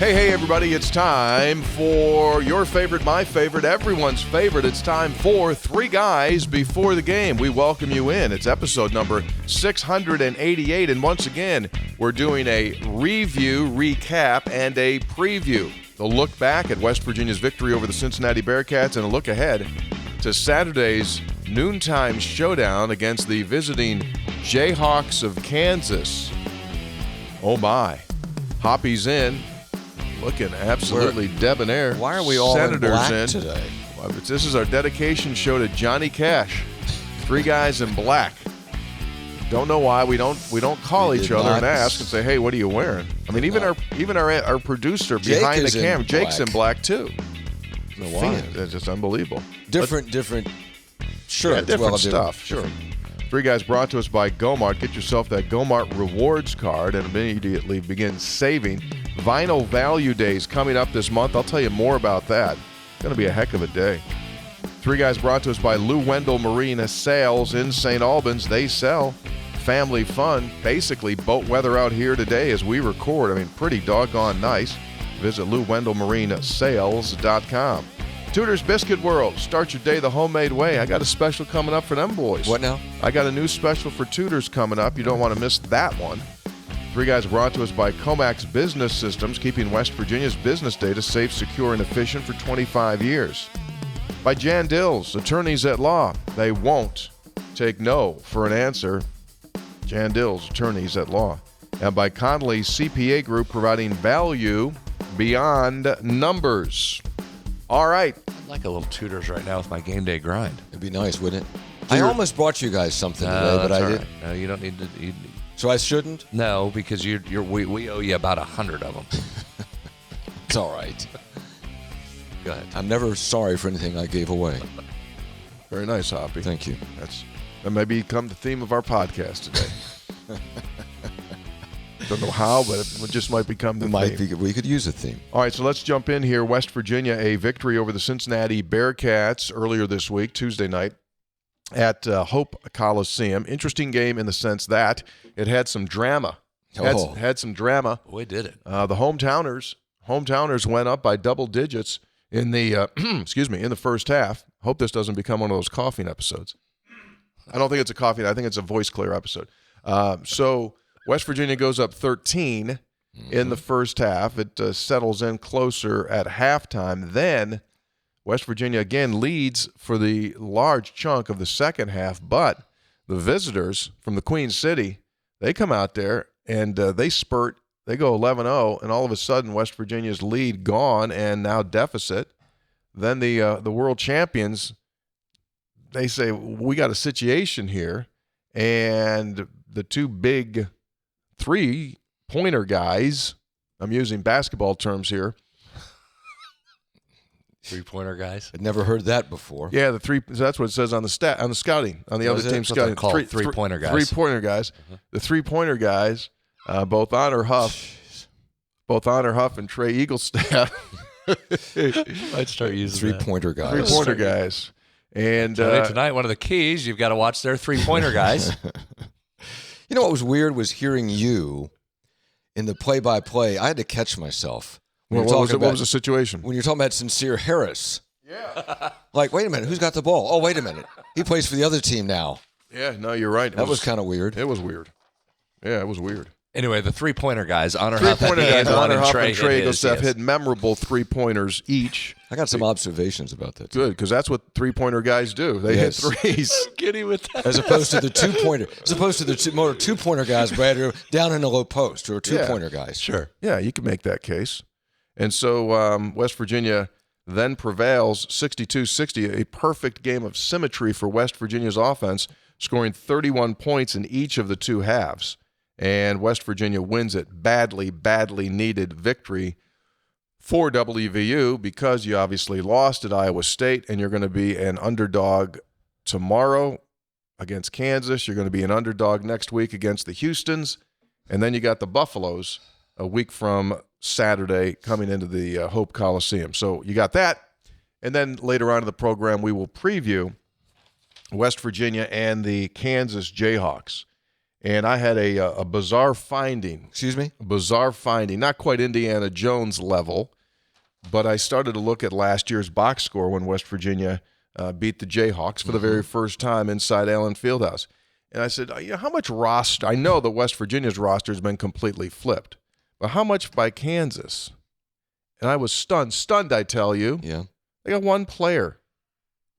Hey, everybody, it's time for your favorite, my favorite, everyone's favorite. It's time for Three Guys Before the Game. We welcome you in. It's episode number 688, and once again, we're doing a review, recap, and a preview. A look back at West Virginia's victory over the Cincinnati Bearcats and a look ahead to Saturday's noontime showdown against the visiting Jayhawks of Kansas. Oh, my. Hoppy's in. Looking absolutely debonair. Why are we all Senators in black today? Well, this is our dedication show to Johnny Cash. Three guys in black. Don't know why we don't call each other and ask and say, "Hey, what are you wearing?" I mean, even our producer behind the camera, Jake's in black too. I don't know why. It's just unbelievable. Different shirts. Yeah, different stuff. Sure. Three Guys brought to us by Gomart. Get yourself that Gomart Rewards card and immediately begin saving. Vinyl Value Days coming up this month. I'll tell you more about that. It's going to be a heck of a day. Three Guys brought to us by Lou Wendell Marine Sales in St. Albans. They sell family fun, basically boat weather out here today as we record. I mean, pretty doggone nice. Visit LouWendellMarineSales.com. Tudor's Biscuit World. Start your day the homemade way. I got a special coming up for them boys. What now? I got a new special for Tudor's coming up. You don't want to miss that one. Three Guys brought to us by Comax Business Systems, keeping West Virginia's business data safe, secure, and efficient for 25 years. By Jan Dills, attorneys at law. They won't take no for an answer. Jan Dills, attorneys at law. And by Connolly CPA Group, providing value beyond numbers. All right. I'd like a little Tudors right now with my game day grind. It'd be nice, wouldn't it? I almost brought you guys something today, but I didn't. Right. No, you don't need to. So I shouldn't? No, because we owe you about 100 of them. It's all right. Go ahead. I'm never sorry for anything I gave away. Very nice, Hoppy. Thank you. That may become the theme of our podcast today. Don't know how, but it just might become the theme. We could use a theme. All right, so let's jump in here. West Virginia, a victory over the Cincinnati Bearcats earlier this week, Tuesday night, at Hope Coliseum. Interesting game in the sense that it had some drama. Had some drama. We did it. The hometowners went up by double digits in the in the first half. Hope this doesn't become one of those coughing episodes. I don't think it's a coughing. I think it's a voice clear episode. So West Virginia goes up 13 in the first half. It settles in closer at halftime. Then West Virginia again leads for the large chunk of the second half, but the visitors from the Queen City, they come out there and they spurt. They go 11-0, and all of a sudden West Virginia's lead gone and now deficit. Then the world champions, they say, we got a situation here, and the two big three-pointer guys, I'm using basketball terms here. Three-pointer guys? I'd never heard that before. Yeah, that's what it says on the scouting, on the other team's scouting. Three-pointer guys. Three-pointer guys. The three-pointer guys, both Honor Huff and Trey Eaglestaff. I'd start using three-pointer guys. Three-pointer guys. And tonight, one of the keys, you've got to watch their three-pointer guys. You know what was weird was hearing you in the play-by-play. I had to catch myself. What was the situation? When you're talking about Sincere Harris. Yeah. Like, wait a minute, who's got the ball? Oh, wait a minute. He plays for the other team now. Yeah, no, you're right. That was kind of weird. It was weird. Yeah, it was weird. Anyway, the three-pointer guys, Honor Huff and Trey Eaglestaff hit memorable three-pointers each. I got some observations about that. Good, because that's what three-pointer guys do. They hit threes. Giddy with that. As opposed to the two-pointer. As opposed to the two-pointer guys, Brad, who are down in the low post, who are two-pointer guys. Sure. Yeah, you can make that case. And so West Virginia then prevails 62-60, a perfect game of symmetry for West Virginia's offense, scoring 31 points in each of the two halves. And West Virginia wins it. Badly needed victory for WVU because you obviously lost at Iowa State and you're going to be an underdog tomorrow against Kansas. You're going to be an underdog next week against the Houstons. And then you got the Buffaloes a week from Saturday coming into the Hope Coliseum. So you got that. And then later on in the program, we will preview West Virginia and the Kansas Jayhawks. And I had a bizarre finding. Excuse me? A bizarre finding. Not quite Indiana Jones level, but I started to look at last year's box score when West Virginia beat the Jayhawks for the very first time inside Allen Fieldhouse. And I said, how much roster? I know that West Virginia's roster has been completely flipped, but how much by Kansas? And I was stunned, I tell you. Yeah. They got one player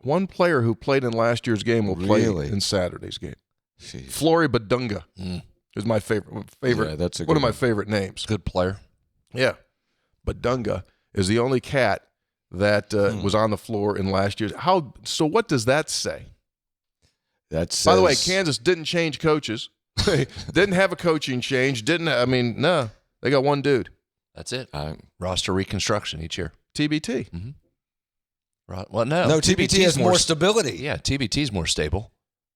who played in last year's game will play in Saturday's game. Jeez. Flory Badunga is my favorite. Yeah, that's one of my favorite names. Good player. Yeah. Badunga is the only cat that was on the floor in last year's. So what does that say? By the way, Kansas didn't change coaches. They didn't have a coaching change. No. They got one dude. That's it. Roster reconstruction each year. TBT. Mm-hmm. Well, no. No, TBT has more stability. Yeah, TBT's more stable.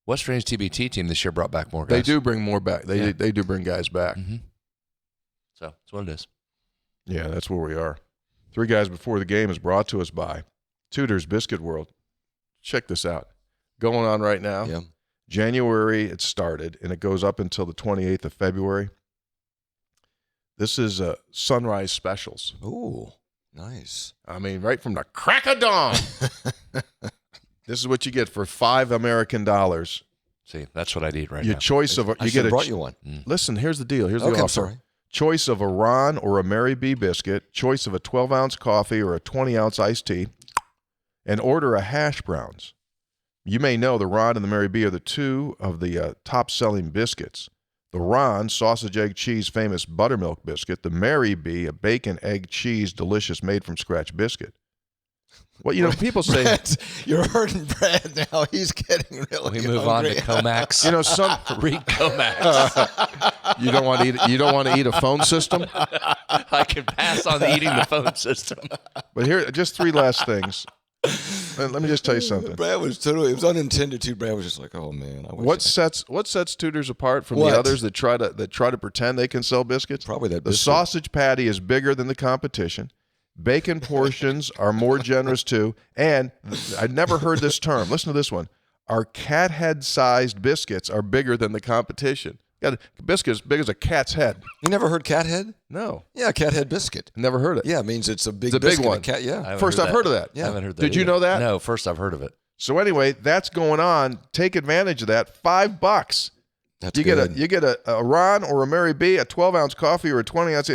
West Virginia's TBT team this year brought back more guys. They do bring more back. They do bring guys back. Mm-hmm. So that's what it is. Yeah, that's where we are. 3 Guys Before the Game is brought to us by Tudor's Biscuit World. Check this out. Going on right now. Yeah. January it started, and it goes up until the 28th of February. This is sunrise specials. Ooh, nice. I mean, right from the crack of dawn. This is what you get for $5 American. See, that's what I'd eat right Your now. choice of I should have brought you one. Listen, here's the deal. Here's the offer. I'm sorry. Choice of a Ron or a Mary B biscuit, choice of a 12-ounce coffee or a 20-ounce iced tea, and order a hash browns. You may know the Ron and the Mary B are the 2 of the top-selling biscuits. The Ron, sausage, egg, cheese, famous buttermilk biscuit. The Mary B, a bacon, egg, cheese, delicious, made-from-scratch biscuit. Well, people say Brad, you're hurting Brad now. He's getting really We move hungry. on to Comax. read Comax. You don't want to eat. You don't want to eat a phone system. I can pass on eating the phone system. But here, just 3 last things. Let me just tell you something. Brad was totally. It was unintended too. Brad was just like, "Oh man, I wish What sets Tudors apart from What? the others that try to pretend they can sell biscuits? Probably that The biscuit. sausage patty is bigger than the competition. Bacon portions are more generous too. And I'd never heard this term. Listen to this one. Our cat head-sized biscuits are bigger than the competition. Got a biscuit as big as a cat's head. You never head cat head? No, Yeah, cat head biscuit. never heard it. Yeah, it means it's a big. It's a big biscuit. one. Cat, yeah. First I've heard of that. Yeah. I haven't heard that Did you either. know that? No, first I've heard of it. So anyway, that's going on. Take advantage of that. $5. That's You good. get a Ron or a Mary B, a 12-ounce coffee or a 20-ounce.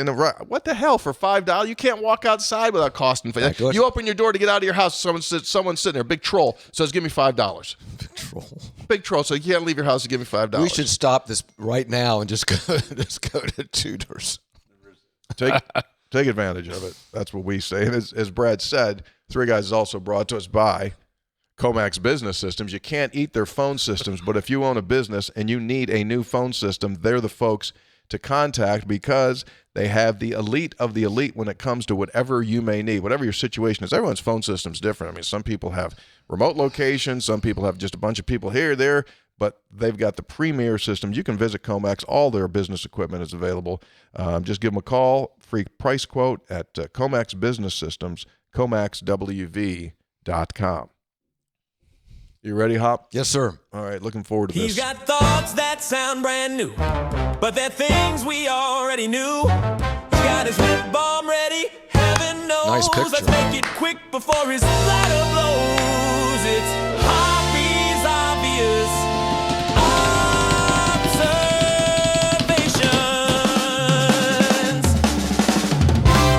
What the hell for $5? You can't walk outside without costing. Back to it. You open your door to get out of your house. Someone's sitting there, big troll, says, "Give me $5." Big troll. Big troll, so you can't leave your house to give me $5. We should stop this right now and just go to Tudors. take advantage of it. That's what we say. And as Brad said, 3 Guys is also brought to us by Comax Business Systems. You can't eat their phone systems, but if you own a business and you need a new phone system, they're the folks to contact because they have the elite of the elite when it comes to whatever you may need, whatever your situation is. Everyone's phone system's different. I mean, some people have remote locations, some people have just a bunch of people here, there, but they've got the premier system. You can visit Comax. All their business equipment is available. Just give them a call, free price quote at Comax Business Systems, ComaxWV.com. You ready, Hop? Yes, sir. All right, looking forward to this. He's got thoughts that sound brand new, but they're things we already knew. He's got his whip bomb ready, heaven knows. Nice picture. Let's make it quick before his ladder blows. It's Hoppy's obvious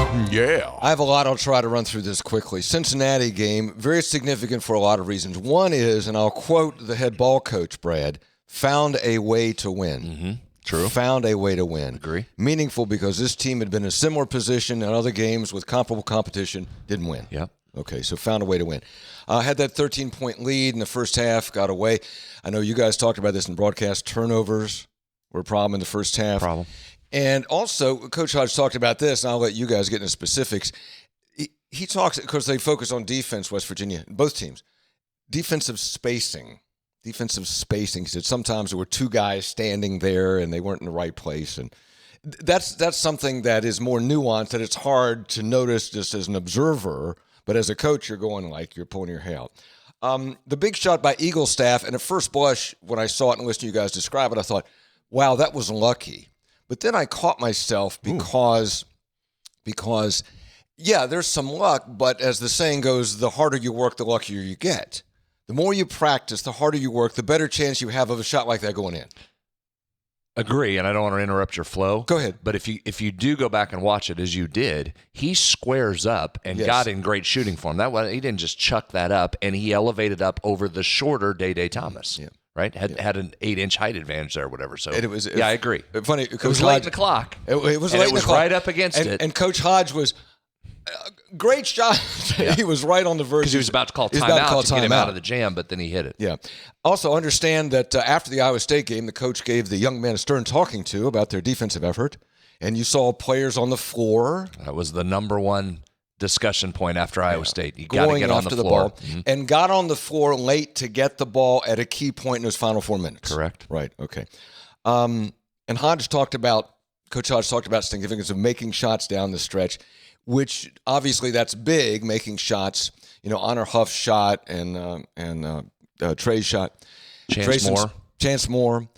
observations. Yeah. I have a lot. I'll try to run through this quickly. Cincinnati game, very significant for a lot of reasons. One is, and I'll quote the head ball coach, Brad, found a way to win. Mm-hmm. True. Found a way to win. Agree. Meaningful because this team had been in a similar position in other games with comparable competition, didn't win. Yeah. Okay, so found a way to win. Had that 13-point lead in the first half, got away. I know you guys talked about this in broadcast. Turnovers were a problem in the first half. Problem. And also, Coach Hodge talked about this, and I'll let you guys get into specifics. He talks, because they focus on defense, West Virginia, both teams. Defensive spacing. He said sometimes there were 2 guys standing there, and they weren't in the right place. And that's something that is more nuanced, that it's hard to notice just as an observer, but as a coach, you're going like you're pulling your hair out. The big shot by Eagle staff, and at first blush, when I saw it and listened to you guys describe it, I thought, wow, that was lucky. But then I caught myself because yeah, there's some luck, but as the saying goes, the harder you work, the luckier you get. The more you practice, the harder you work, the better chance you have of a shot like that going in. Agree, and I don't want to interrupt your flow. Go ahead. But if you do go back and watch it as you did, he squares up and got in great shooting form. He didn't just chuck that up, and he elevated up over the shorter Day Thomas. Yeah. Right? Had an 8-inch height advantage there or whatever. So I agree. Funny, it was late in the clock. It was and late it was in the clock. right up against it. And Coach Hodge was great shot. He was right on the verge. Because he was about to call timeout to get him out of the jam, but then he hit it. Yeah. Also understand that after the Iowa State game, the coach gave the young man a stern talking to about their defensive effort, and you saw players on the floor. That was the number one discussion point after Iowa State. You got to get on the floor. Ball, and got on the floor late to get the ball at a key point in those final 4 minutes. Correct. Right. Okay. And Coach Hodge talked about the significance of making shots down the stretch, which obviously that's big, making shots. Honor Huff's shot and Trey's shot. Chance Moore.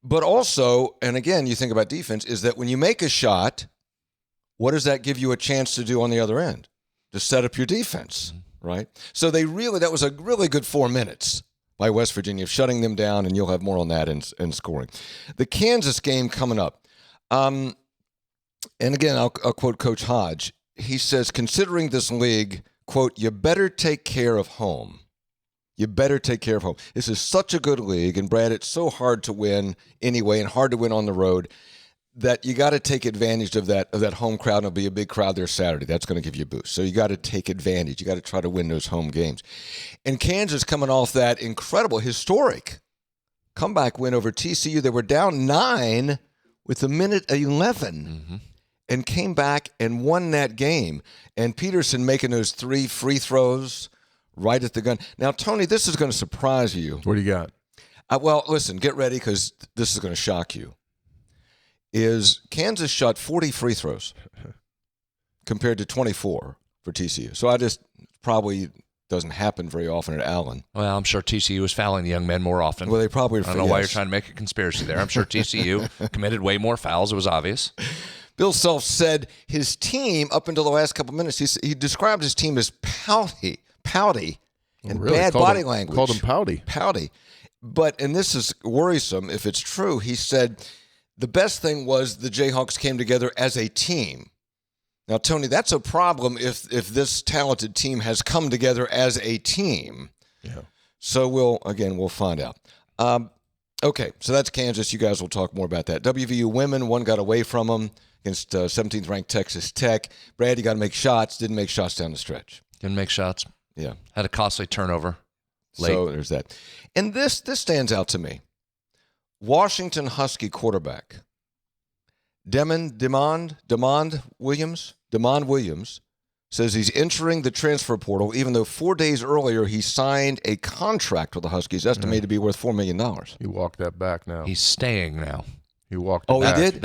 But also, and again, you think about defense, is that when you make a shot, what does that give you a chance to do on the other end? To set up your defense, right? So that was a really good 4 minutes by West Virginia, shutting them down, and you'll have more on that in scoring. The Kansas game coming up. And again, I'll quote Coach Hodge. He says, considering this league, quote, you better take care of home. You better take care of home. This is such a good league, and Brad, it's so hard to win anyway and hard to win on the road that you got to take advantage of that home crowd. And it'll be a big crowd there Saturday. That's going to give you a boost. So you got to take advantage. You got to try to win those home games. And Kansas coming off that incredible, historic comeback win over TCU. They were down 9 with 1:11 and came back and won that game. And Peterson making those 3 free throws right at the gun. Now, Tony, this is going to surprise you. What do you got? Well, listen, get ready because this is going to shock you. Is Kansas shot 40 free throws compared to 24 for TCU. So probably doesn't happen very often at Allen. Well, I'm sure TCU was fouling the young men more often. Well, they probably. I don't know why you're trying to make a conspiracy there. I'm sure TCU committed way more fouls. It was obvious. Bill Self said his team, up until the last couple minutes, he described his team as pouty, and really? Bad body language. Called him pouty. But, and this is worrisome if it's true, he said the best thing was the Jayhawks came together as a team. Now, Tony, that's a problem if this talented team has come together as a team. Yeah. So we'll find out. Okay, so that's Kansas. You guys will talk more about that. WVU women, one got away from them against 17th ranked Texas Tech. Brad, you got to make shots. Didn't make shots down the stretch. Didn't make shots. Yeah. Had a costly turnover late. So there's that. And this stands out to me. Washington Husky quarterback Demond Williams says he's entering the transfer portal, even though 4 days earlier he signed a contract with the Huskies estimated to be worth $4 million. He walked that back now. He's staying now. He walked it back. He did?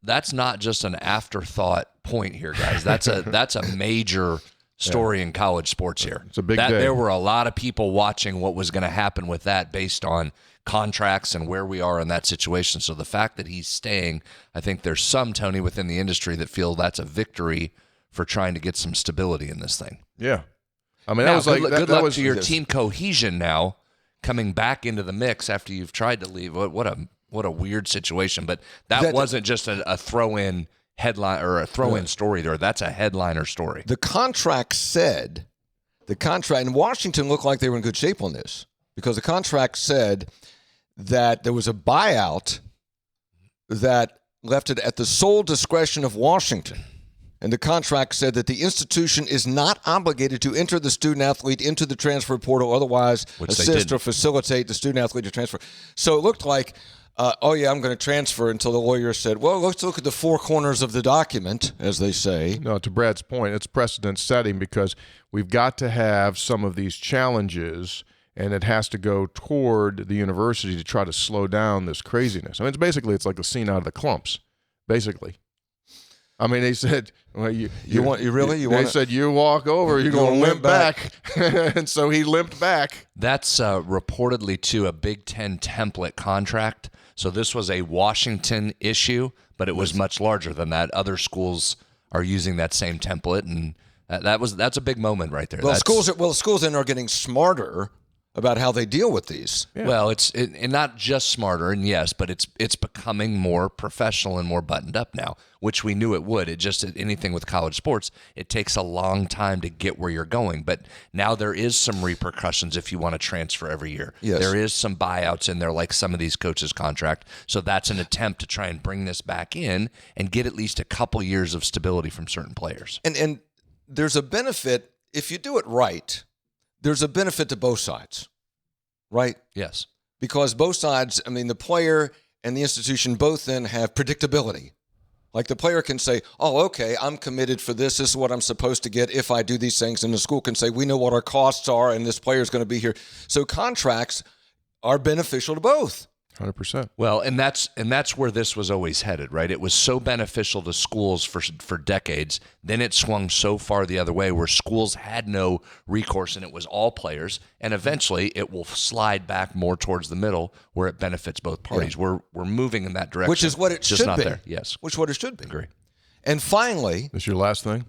That's not just an afterthought point here, guys. That's a major story in college sports here. It's a big day. There were a lot of people watching what was going to happen with that based on contracts and where we are in that situation. So the fact that he's staying, I think there's some, Tony, within the industry that feel that's a victory for trying to get some stability in this thing. Yeah. I mean, now, that was like good that luck was to your team cohesion now, coming back into the mix after you've tried to leave. What a weird situation. But that wasn't just a throw-in headline or a throw-in story there. That's a headliner story. The contract, and Washington looked like they were in good shape on this because the contract said that there was a buyout that left it at the sole discretion of Washington. And the contract said that the institution is not obligated to enter the student-athlete into the transfer portal, otherwise assist or facilitate the student-athlete to transfer. So it looked like, I'm going to transfer, until the lawyer said, well, let's look at the four corners of the document, as they say. No, to Brad's point, it's precedent setting because we've got to have some of these challenges, and it has to go toward the university to try to slow down this craziness. I mean, it's like the scene out of the Clumps, basically. I mean, they said, well, you They said you walk over, you're going to limp back. And so he limped back. That's reportedly to a Big Ten template contract. So this was a Washington issue, but it was much larger than that. Other schools are using that same template, and that's a big moment right there. Well, schools then are getting smarter about how they deal with these. Yeah. Well, it's not just smarter, and yes, but it's becoming more professional and more buttoned up now, which we knew it would. It just, anything with college sports, it takes a long time to get where you're going. But now there is some repercussions if you want to transfer every year. Yes. There is some buyouts in there, like some of these coaches' contract. So that's an attempt to try and bring this back in and get at least a couple years of stability from certain players. And there's a benefit, if you do it right, there's a benefit to both sides, right? Yes. Because both sides, I mean, the player and the institution both then have predictability. Like the player can say, oh, okay, I'm committed for this. This is what I'm supposed to get if I do these things. And the school can say, we know what our costs are, and this player is going to be here. So contracts are beneficial to both. 100%. Well, and that's where this was always headed, right? It was so beneficial to schools for decades. Then it swung so far the other way where schools had no recourse and it was all players. And eventually it will slide back more towards the middle where it benefits both parties. Yeah. We're moving in that direction. Which is what it just should not be. There. Yes. Which is what it should be. Agree. And finally, This your last thing?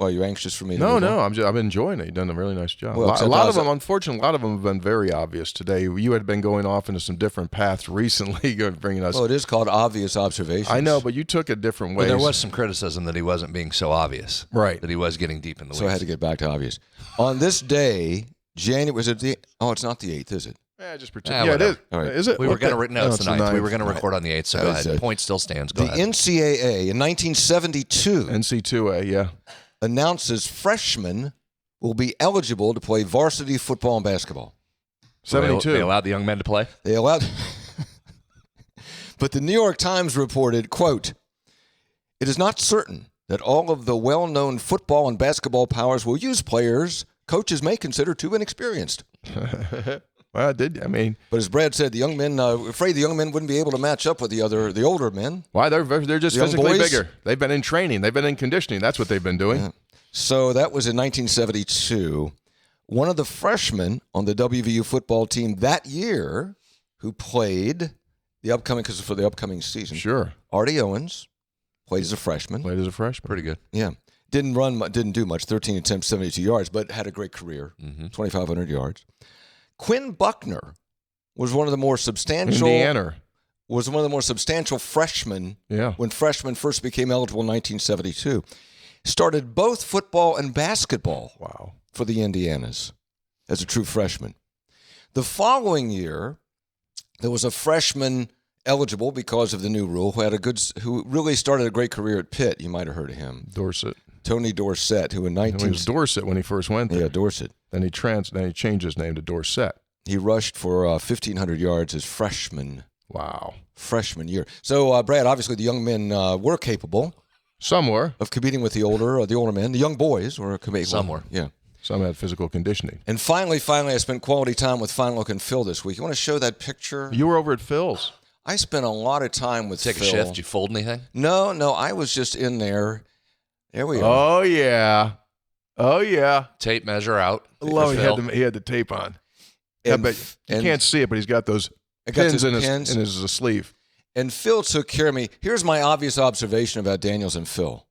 well, you're anxious for me to No, move no. on? I've been enjoying it. You've done a really nice job. Well, a except lot I of them, was- unfortunately, a lot of them have been very obvious today. You had been going off into some different paths recently, bringing us. Well, it is called obvious observations. I know, but you took a different way. Well, there was some criticism that he wasn't being so obvious. Right. That he was getting deep in the So I had to get back to obvious. On this day, was it the? Oh, it's not the 8th, is it? Yeah, just pretend. Ah, yeah, it is. whatever. All right. Is it? We were What going the- to no, it's the 9th. We were going to Right. record on the 8th, so That go is ahead. it. Point still stands. Go The ahead. NCAA in 1972 NC2A, yeah. announces freshmen will be eligible to play varsity football and basketball. 72. They allowed the young men to play. They allowed. But the New York Times reported, quote, "It is not certain that all of the well-known football and basketball powers will use players coaches may consider too inexperienced." Well, it did. I mean, But as Brad said, the young men, afraid the young men wouldn't be able to match up with the older men. why they're just Young physically boys? bigger. They've been in training. They've been in conditioning. That's what they've been doing. Yeah. So that was in 1972. One of the freshmen on the WVU football team that year who played for the upcoming season, Sure. Artie Owens, played as a freshman. Played as a freshman. Pretty good. Yeah. Didn't do much, 13 attempts, 72 yards, but had a great career, 2,500 yards. Quinn Buckner was one of the more substantial Indiana. freshmen Yeah. when freshmen first became eligible in 1972. Started both football and basketball Wow. for the Indianas as a true freshman. The following year, there was a freshman eligible because of the new rule who really started a great career at Pitt. You might have heard of him. Dorset. Tony Dorsett, who in He was Dorset when he first went there. Yeah, Dorsett. Then he changed his name to Dorset. He rushed for 1,500 yards his freshman Wow. year. So, Brad, obviously the young men were capable Some were. of competing with the older men. The young boys were capable. Some were. Yeah. Some had physical conditioning. And finally, I spent quality time with Fine Look and Phil this week. You want to show that picture? You were over at Phil's. I spent a lot of time with Take Phil. a shift. Did you fold anything? No, I was just in there. There we are. Oh, yeah. Oh, yeah. Tape measure out. Love Phil. he had the tape on. Yeah, And- but you and- can't see it, but he's got those I got pins, those in his sleeve. And Phil took care of me. Here's my obvious observation about Daniels and Phil.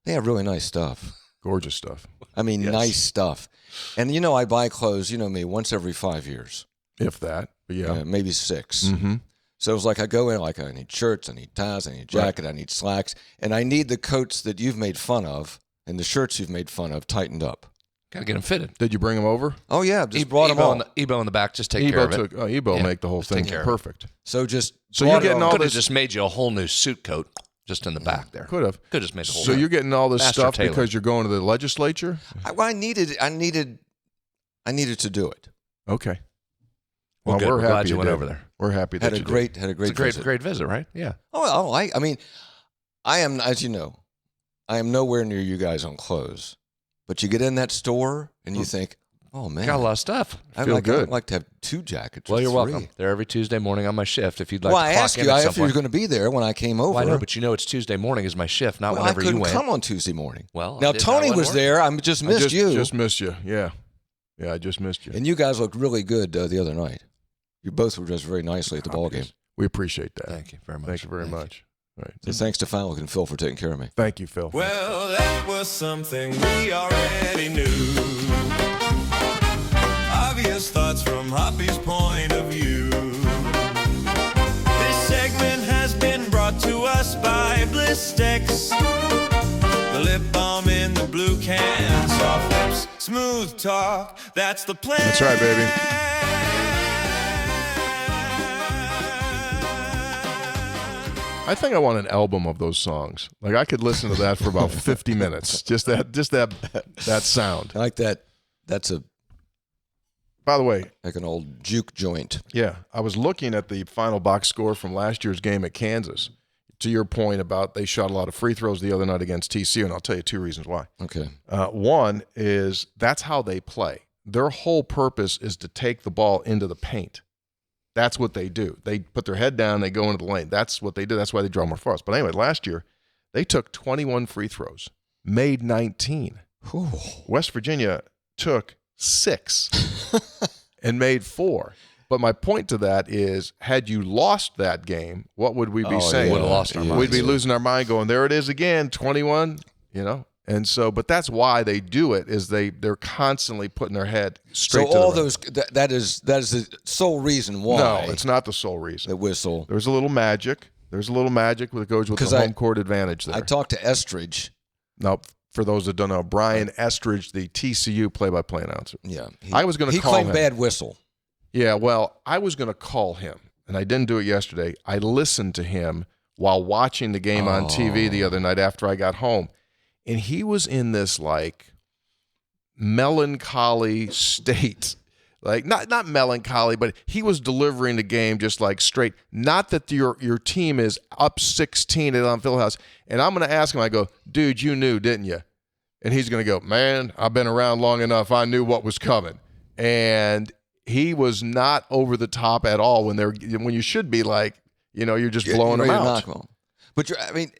They have really nice stuff. Gorgeous stuff. I mean, Yes. nice stuff. And I buy clothes, me, once every 5 years. If that. But yeah. Maybe 6. Mm-hmm. So it was like I go in, like I need shirts, I need ties, I need a jacket, I need slacks, and I need the coats that you've made fun of and the shirts you've made fun of tightened up. Got to get them fitted. Did you bring them over? Oh, yeah, just brought them all. Ebo in the back. Just take care of it. Ebo Yeah, make the whole just thing take care of it. perfect. So So brought you're it getting all. all Could have this. just made you a whole new suit coat just in the back there. Could have. Could have just made the whole So thing. you're getting all this Master stuff Taylor. because you're going to the legislature? I needed to do it. Okay. Well, good. we're We're happy glad you went did. over there. We're happy that Had a you did. great It's a visit. great visit, right? Yeah. Oh, I mean, I am, as you know, I am nowhere near you guys on clothes. But you get in that store and you think, Oh, man. Got a lot of stuff. I'd Feel good. I'd like to have 2 jackets. Well, or you're 3. welcome. They're every Tuesday morning on my shift. If you'd like Well, to I clock asked in you at some if you were point. going to be there when I came over. Well, I know, but you know it's Tuesday morning is my shift, not Well, whenever I you couldn't went. come on Tuesday morning. Well, now Tony was there. I just missed you. Just missed you. Yeah. Yeah, I just missed you. And you guys looked really good the other night. You both were dressed very nicely at the ball game. We appreciate that. Thank you very much. Thank you very much. All right. So thanks to Falk and Phil for taking care of me. Thank you, Phil. Well, that was something we already knew. Obvious thoughts from Hoppy's point of view. This segment has been brought to us by Blistex. The lip balm in the blue can, soft lips, smooth talk, that's the plan. That's right, baby. I think I want an album of those songs. Like I could listen to that for about 50 minutes. Just that sound. I like that. That's By the way, like an old juke joint. yeah, I was looking at the final box score from last year's game at Kansas. To your point about they shot a lot of free throws the other night against TCU, and I'll tell you 2 reasons why. Okay. One is that's how they play. Their whole purpose is to take the ball into the paint. That's what they do. They put their head down, they go into the lane. That's what they do. That's why they draw more fouls. But anyway, last year, they took 21 free throws, made 19. Ooh. West Virginia took 6 and made 4. But my point to that is, had you lost that game, what would we be saying? Would have lost our minds. We'd be losing our mind going, there it is again, 21, you know? And so, but that's why they do it, is they're constantly putting their head straight to the all rim. those that is the sole reason why. No, it's not the sole reason. the whistle. There's a little magic. There's a little magic that goes with 'Cause the home court advantage there. I talked to Estridge. Now, for those that don't know, Brian Estridge, the TCU play-by-play announcer. Yeah, I was going to call He claimed him. bad whistle. Yeah, well, I was going to call him, and I didn't do it yesterday. I listened to him while watching the game on TV the other night after I got home, and he was in this, like, melancholy state. Like, not melancholy, but he was delivering the game just, like, straight. Not that your team is up 16 at on Philhouse, and I'm going to ask him, I go, dude, you knew, didn't you? And he's going to go, man, I've been around long enough. I knew what was coming. And he was not over the top at all when you should be like, you know, you're just blowing them out. But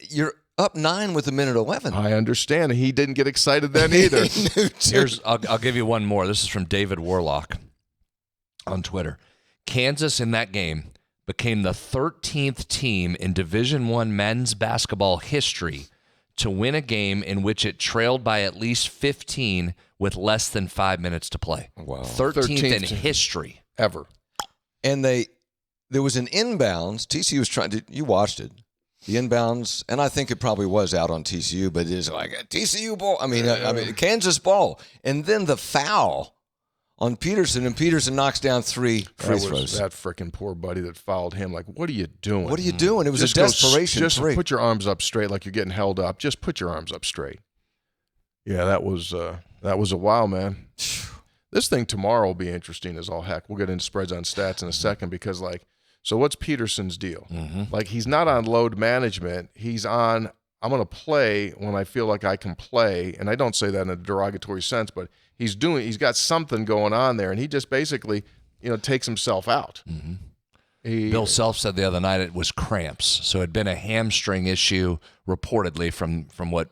you're up 9 with a minute 11. I understand. He didn't get excited then either. I'll give you one more. This is from David Warlock on Twitter. Kansas in that game became the 13th team in Division I men's basketball history to win a game in which it trailed by at least 15 with less than 5 minutes to play. Wow. 13th in 13th. history. Ever. And there was an inbounds. TCU was trying to, you watched it. The inbounds, and I think it probably was out on TCU, but it is like a TCU ball. I mean, Kansas ball. And then the foul on Peterson, and Peterson knocks down 3 free throws. That freaking poor buddy that fouled him. Like, what are you doing? What are you doing? It was Just a desperation Just 3. put your arms up straight like you're getting held up. Just put your arms up straight. Yeah, that was a while, man. This thing tomorrow will be interesting as all heck. We'll get into spreads on stats in a second because, like, so what's Peterson's deal? Like, he's not on load management. He's on, I'm going to play when I feel like I can play. And I don't say that in a derogatory sense, but he's got something going on there. And he just basically, you know, takes himself out. Bill Self said the other night it was cramps. So it had been a hamstring issue reportedly from what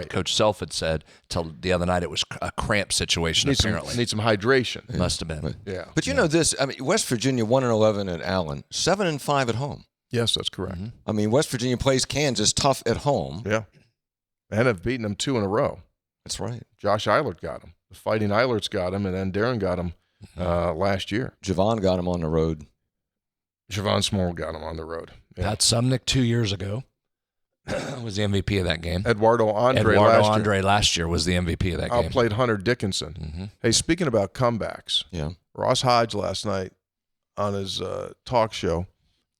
Coach Self had said till the other night it was a cramp situation apparently. Needs some hydration. Must have been. Yeah. But you know this, I mean, West Virginia 1-11 at Allen, 7-5 at home. Yes, that's correct. I mean, West Virginia plays Kansas tough at home. Yeah. And have beaten them 2 in a row. That's right. Josh Eilert got him. The Fighting Eilerts got him, and then Darren got him last year. Javon got him on the road. Javon Small got him on the road. Yeah. Pat Sumnick 2 years ago was the MVP of that game. Eduardo Andre last year was the MVP of that game. Outplayed Hunter Dickinson. Hey, speaking about comebacks, Yeah. Ross Hodge last night on his talk show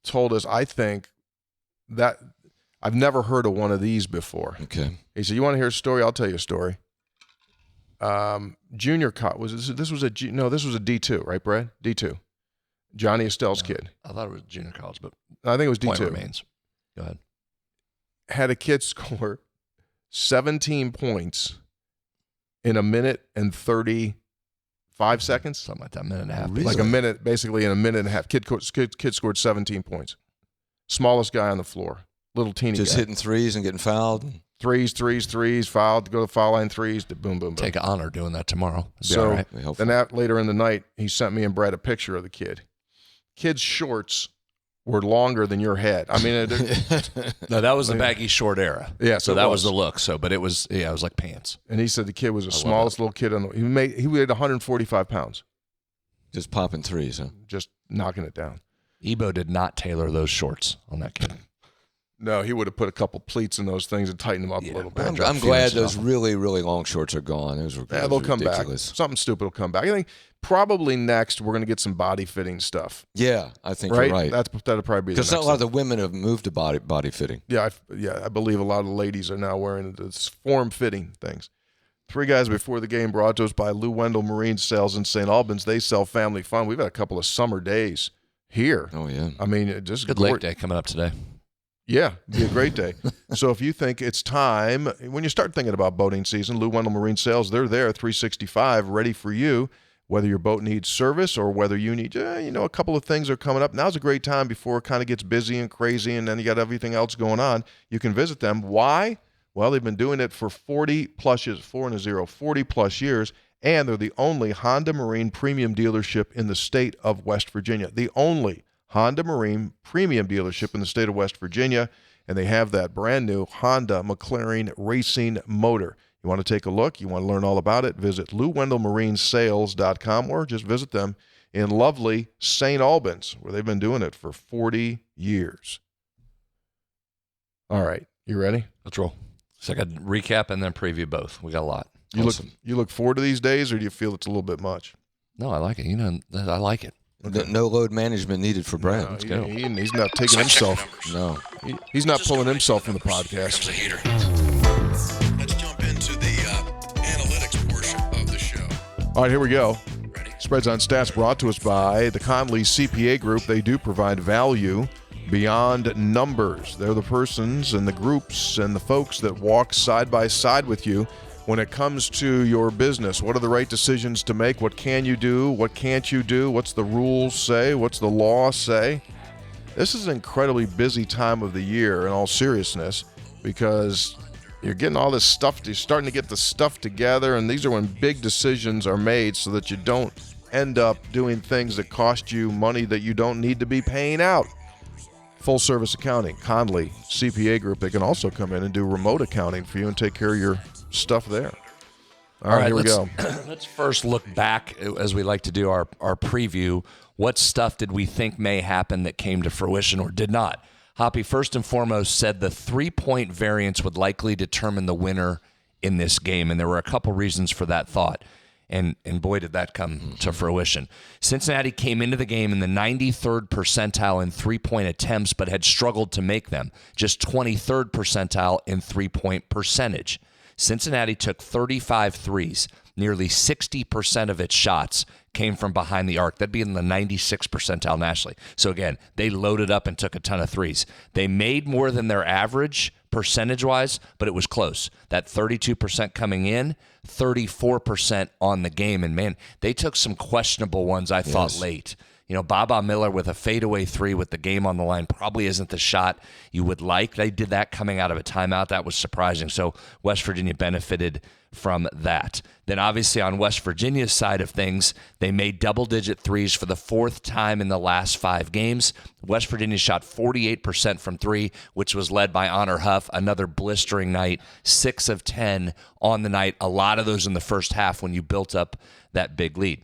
told us, I think that I've never heard of one of these before. Okay. He said, you want to hear a story? I'll tell you a story. Junior this was a D2, right, Brad? D2. Johnny Estelle's kid. I thought it was junior college, but I think it was point D2. remains. Go ahead. Had a kid score 17 points in a minute and 33 5 seconds. Something like that, minute and a half. Really? Like a minute, basically in a minute and a half. Kid scored 17 points. Smallest guy on the floor. Little teeny Just guy. hitting threes and getting fouled. Threes, fouled, go to foul line threes, boom, boom, boom. Take honor doing that tomorrow. It'd be So all right. Be helpful. then later in the night, he sent me and Brett a picture of the kid. Kid's shorts were longer than your head. I mean, No, that was the baggy short era. Yeah, so so it that was. was the look. So, but it was like pants. and he said the kid was the smallest little kid on the. He weighed 145 pounds, Just popping threes, huh? just knocking it down. Ebo did not tailor those shorts on that kid. No, he would have put a couple pleats in those things and tightened them up a little bit. I'm glad those really, really long shorts are gone. Those were Yeah, they'll come ridiculous. back. Something stupid will come back. I think probably next we're going to get some body fitting stuff. Yeah, I think Right? you're right. That'll probably be the Because next a lot of thing. the women have moved to body fitting. Yeah, I believe a lot of the ladies are now wearing this form-fitting things. 3 guys before the game brought to us by Lou Wendell Marine Sales in St. Albans. They sell family fun. We've had a couple of summer days here. Oh, yeah. I mean, just Good lake day coming up today. Yeah, it'd be a great day. So if you think it's time, when you start thinking about boating season, Lou Wendell Marine Sales, they're there 365, ready for you, whether your boat needs service or whether you need, a couple of things are coming up. Now's a great time before it kind of gets busy and crazy and then you got everything else going on. You can visit them. Why? Well, they've been doing it for 40 plus years, 40 plus years, and they're the only Honda Marine premium dealership in the state of West Virginia. The only Honda Marine premium dealership in the state of West Virginia, and they have that brand new Honda McLaren racing motor. You want to take a look, you want to learn all about it, visit LouWendellMarineSales.com or just visit them in lovely St. Albans, where they've been doing it for 40 years. All right, you ready? Let's roll. So I got to recap and then preview both. We got a lot. You Awesome. look forward to these days, or do you feel it's a little bit much? No, I like it. I like it. No load management needed for Brad. Let's go. He's not taking himself. No. He's not pulling himself from the podcast. Let's jump into the analytics portion of the show. All right, here we go. Ready? Spreads on Stats brought to us by the Conley CPA Group. They do provide value beyond numbers. They're the persons and the groups and the folks that walk side by side with you when it comes to your business. What are the right decisions to make? What can you do? What can't you do? What's the rules say? What's the law say? This is an incredibly busy time of the year, in all seriousness, because you're getting all this stuff. You're starting to get the stuff together, and these are when big decisions are made so that you don't end up doing things that cost you money that you don't need to be paying out. Full service accounting, Conley CPA Group. They can also come in and do remote accounting for you and take care of your stuff there. All right, here we go. Let's first look back, as we like to do our preview. What stuff did we think may happen that came to fruition or did not? Hoppy, first and foremost, said the 3-point variance would likely determine the winner in this game, and there were a couple reasons for that thought. And boy, did that come to fruition. Cincinnati came into the game in the 93rd percentile in 3-point attempts, but had struggled to make them. Just 23rd percentile in 3-point percentage. Cincinnati took 35 threes. Nearly 60% of its shots came from behind the arc. That'd be in the 96th percentile nationally. So again, they loaded up and took a ton of threes. They made more than their average percentage-wise, but it was close. That 32% coming in, 34% on the game. And man, they took some questionable ones, I thought, late. Baba Miller with a fadeaway 3 with the game on the line probably isn't the shot you would like. They did that coming out of a timeout. That was surprising. So West Virginia benefited from that. Then obviously on West Virginia's side of things, they made double-digit threes for the 4th time in the last 5 games. West Virginia shot 48% from 3, which was led by Honor Huff. Another blistering night, 6 of 10 on the night. A lot of those in the first half when you built up that big lead.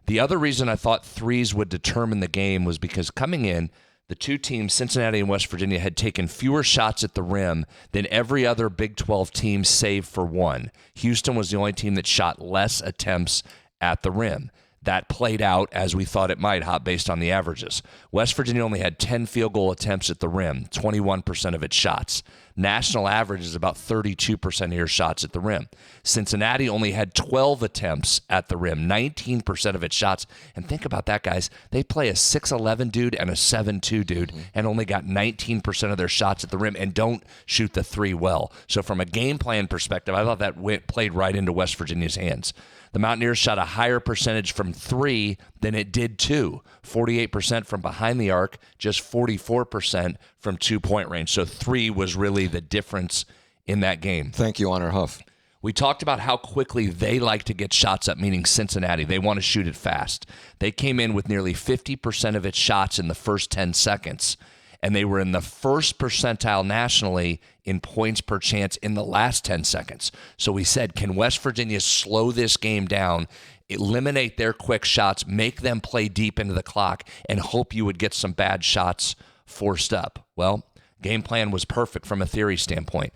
The other reason I thought threes would determine the game was because coming in, the two teams, Cincinnati and West Virginia, had taken fewer shots at the rim than every other Big 12 team save for one. Houston was the only team that shot less attempts at the rim. That played out as we thought it might, Hop, based on the averages. West Virginia only had 10 field goal attempts at the rim, 21% of its shots. National average is about 32% of your shots at the rim. Cincinnati only had 12 attempts at the rim, 19% of its shots. And think about that, guys. They play a 6'11 dude and a 7'2 dude and only got 19% of their shots at the rim and don't shoot the three well. So from a game plan perspective, I thought that played right into West Virginia's hands. The Mountaineers shot a higher percentage from three than it did two. 48% from behind the arc, just 44% from two-point range. So three was really the difference in that game. Thank you, Honor Huff. We talked about how quickly they like to get shots up, meaning Cincinnati. They want to shoot it fast. They came in with nearly 50% of its shots in the first 10 seconds, and they were in the first percentile nationally in points per chance in the last 10 seconds. So we said, can West Virginia slow this game down, eliminate their quick shots, make them play deep into the clock, and hope you would get some bad shots forced up? Well, game plan was perfect from a theory standpoint.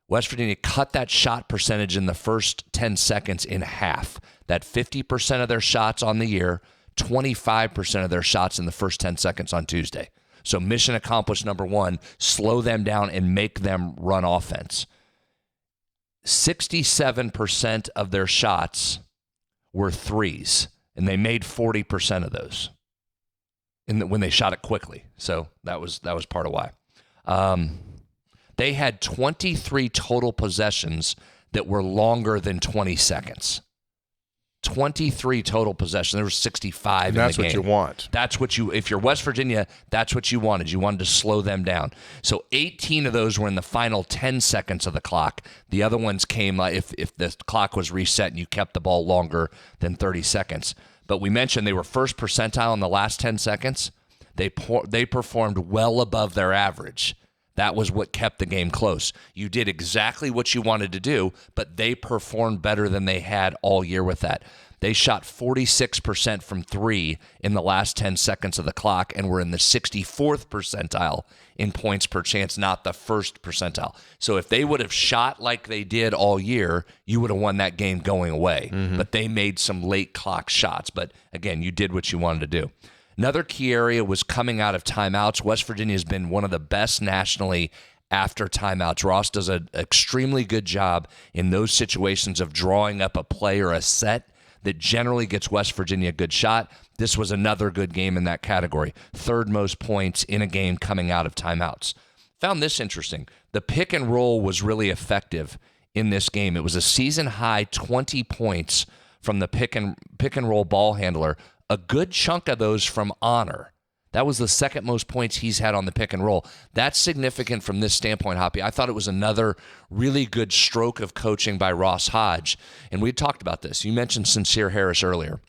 West Virginia cut that shot percentage in the first 10 seconds in half. That 50% of their shots on the year, 25% of their shots in the first 10 seconds on Tuesday. So mission accomplished number one, slow them down and make them run offense. 67% of their shots were threes, and they made 40% of those when they shot it quickly. So that was part of why. They had 23 total possessions that were longer than 20 seconds. 23 total possessions. There were 65 in the game. That's what you want. That's what you, if you're West Virginia, that's what you wanted. You wanted to slow them down. So 18 of those were in the final 10 seconds of the clock. The other ones came if the clock was reset and you kept the ball longer than 30 seconds. But we mentioned they were first percentile in the last 10 seconds. They performed well above their average. That was what kept the game close. You did exactly what you wanted to do, but they performed better than they had all year with that. They shot 46% from three in the last 10 seconds of the clock and were in the 64th percentile in points per chance, not the first percentile. So if they would have shot like they did all year, you would have won that game going away. But they made some late clock shots. But again, you did what you wanted to do. Another key area was coming out of timeouts. West Virginia has been one of the best nationally after timeouts. Ross does an extremely good job in those situations of drawing up a play or a set that generally gets West Virginia a good shot. This was another good game in that category. Third most points in a game coming out of timeouts. Found this interesting. The pick and roll was really effective in this game. It was a season high 20 points from the pick and roll ball handler. A good chunk of those from Honor. That was the second most points he's had on the pick and roll. That's significant from this standpoint, Hoppy. I thought it was another really good stroke of coaching by Ross Hodge. And we talked about this. You mentioned Sincere Harris earlier.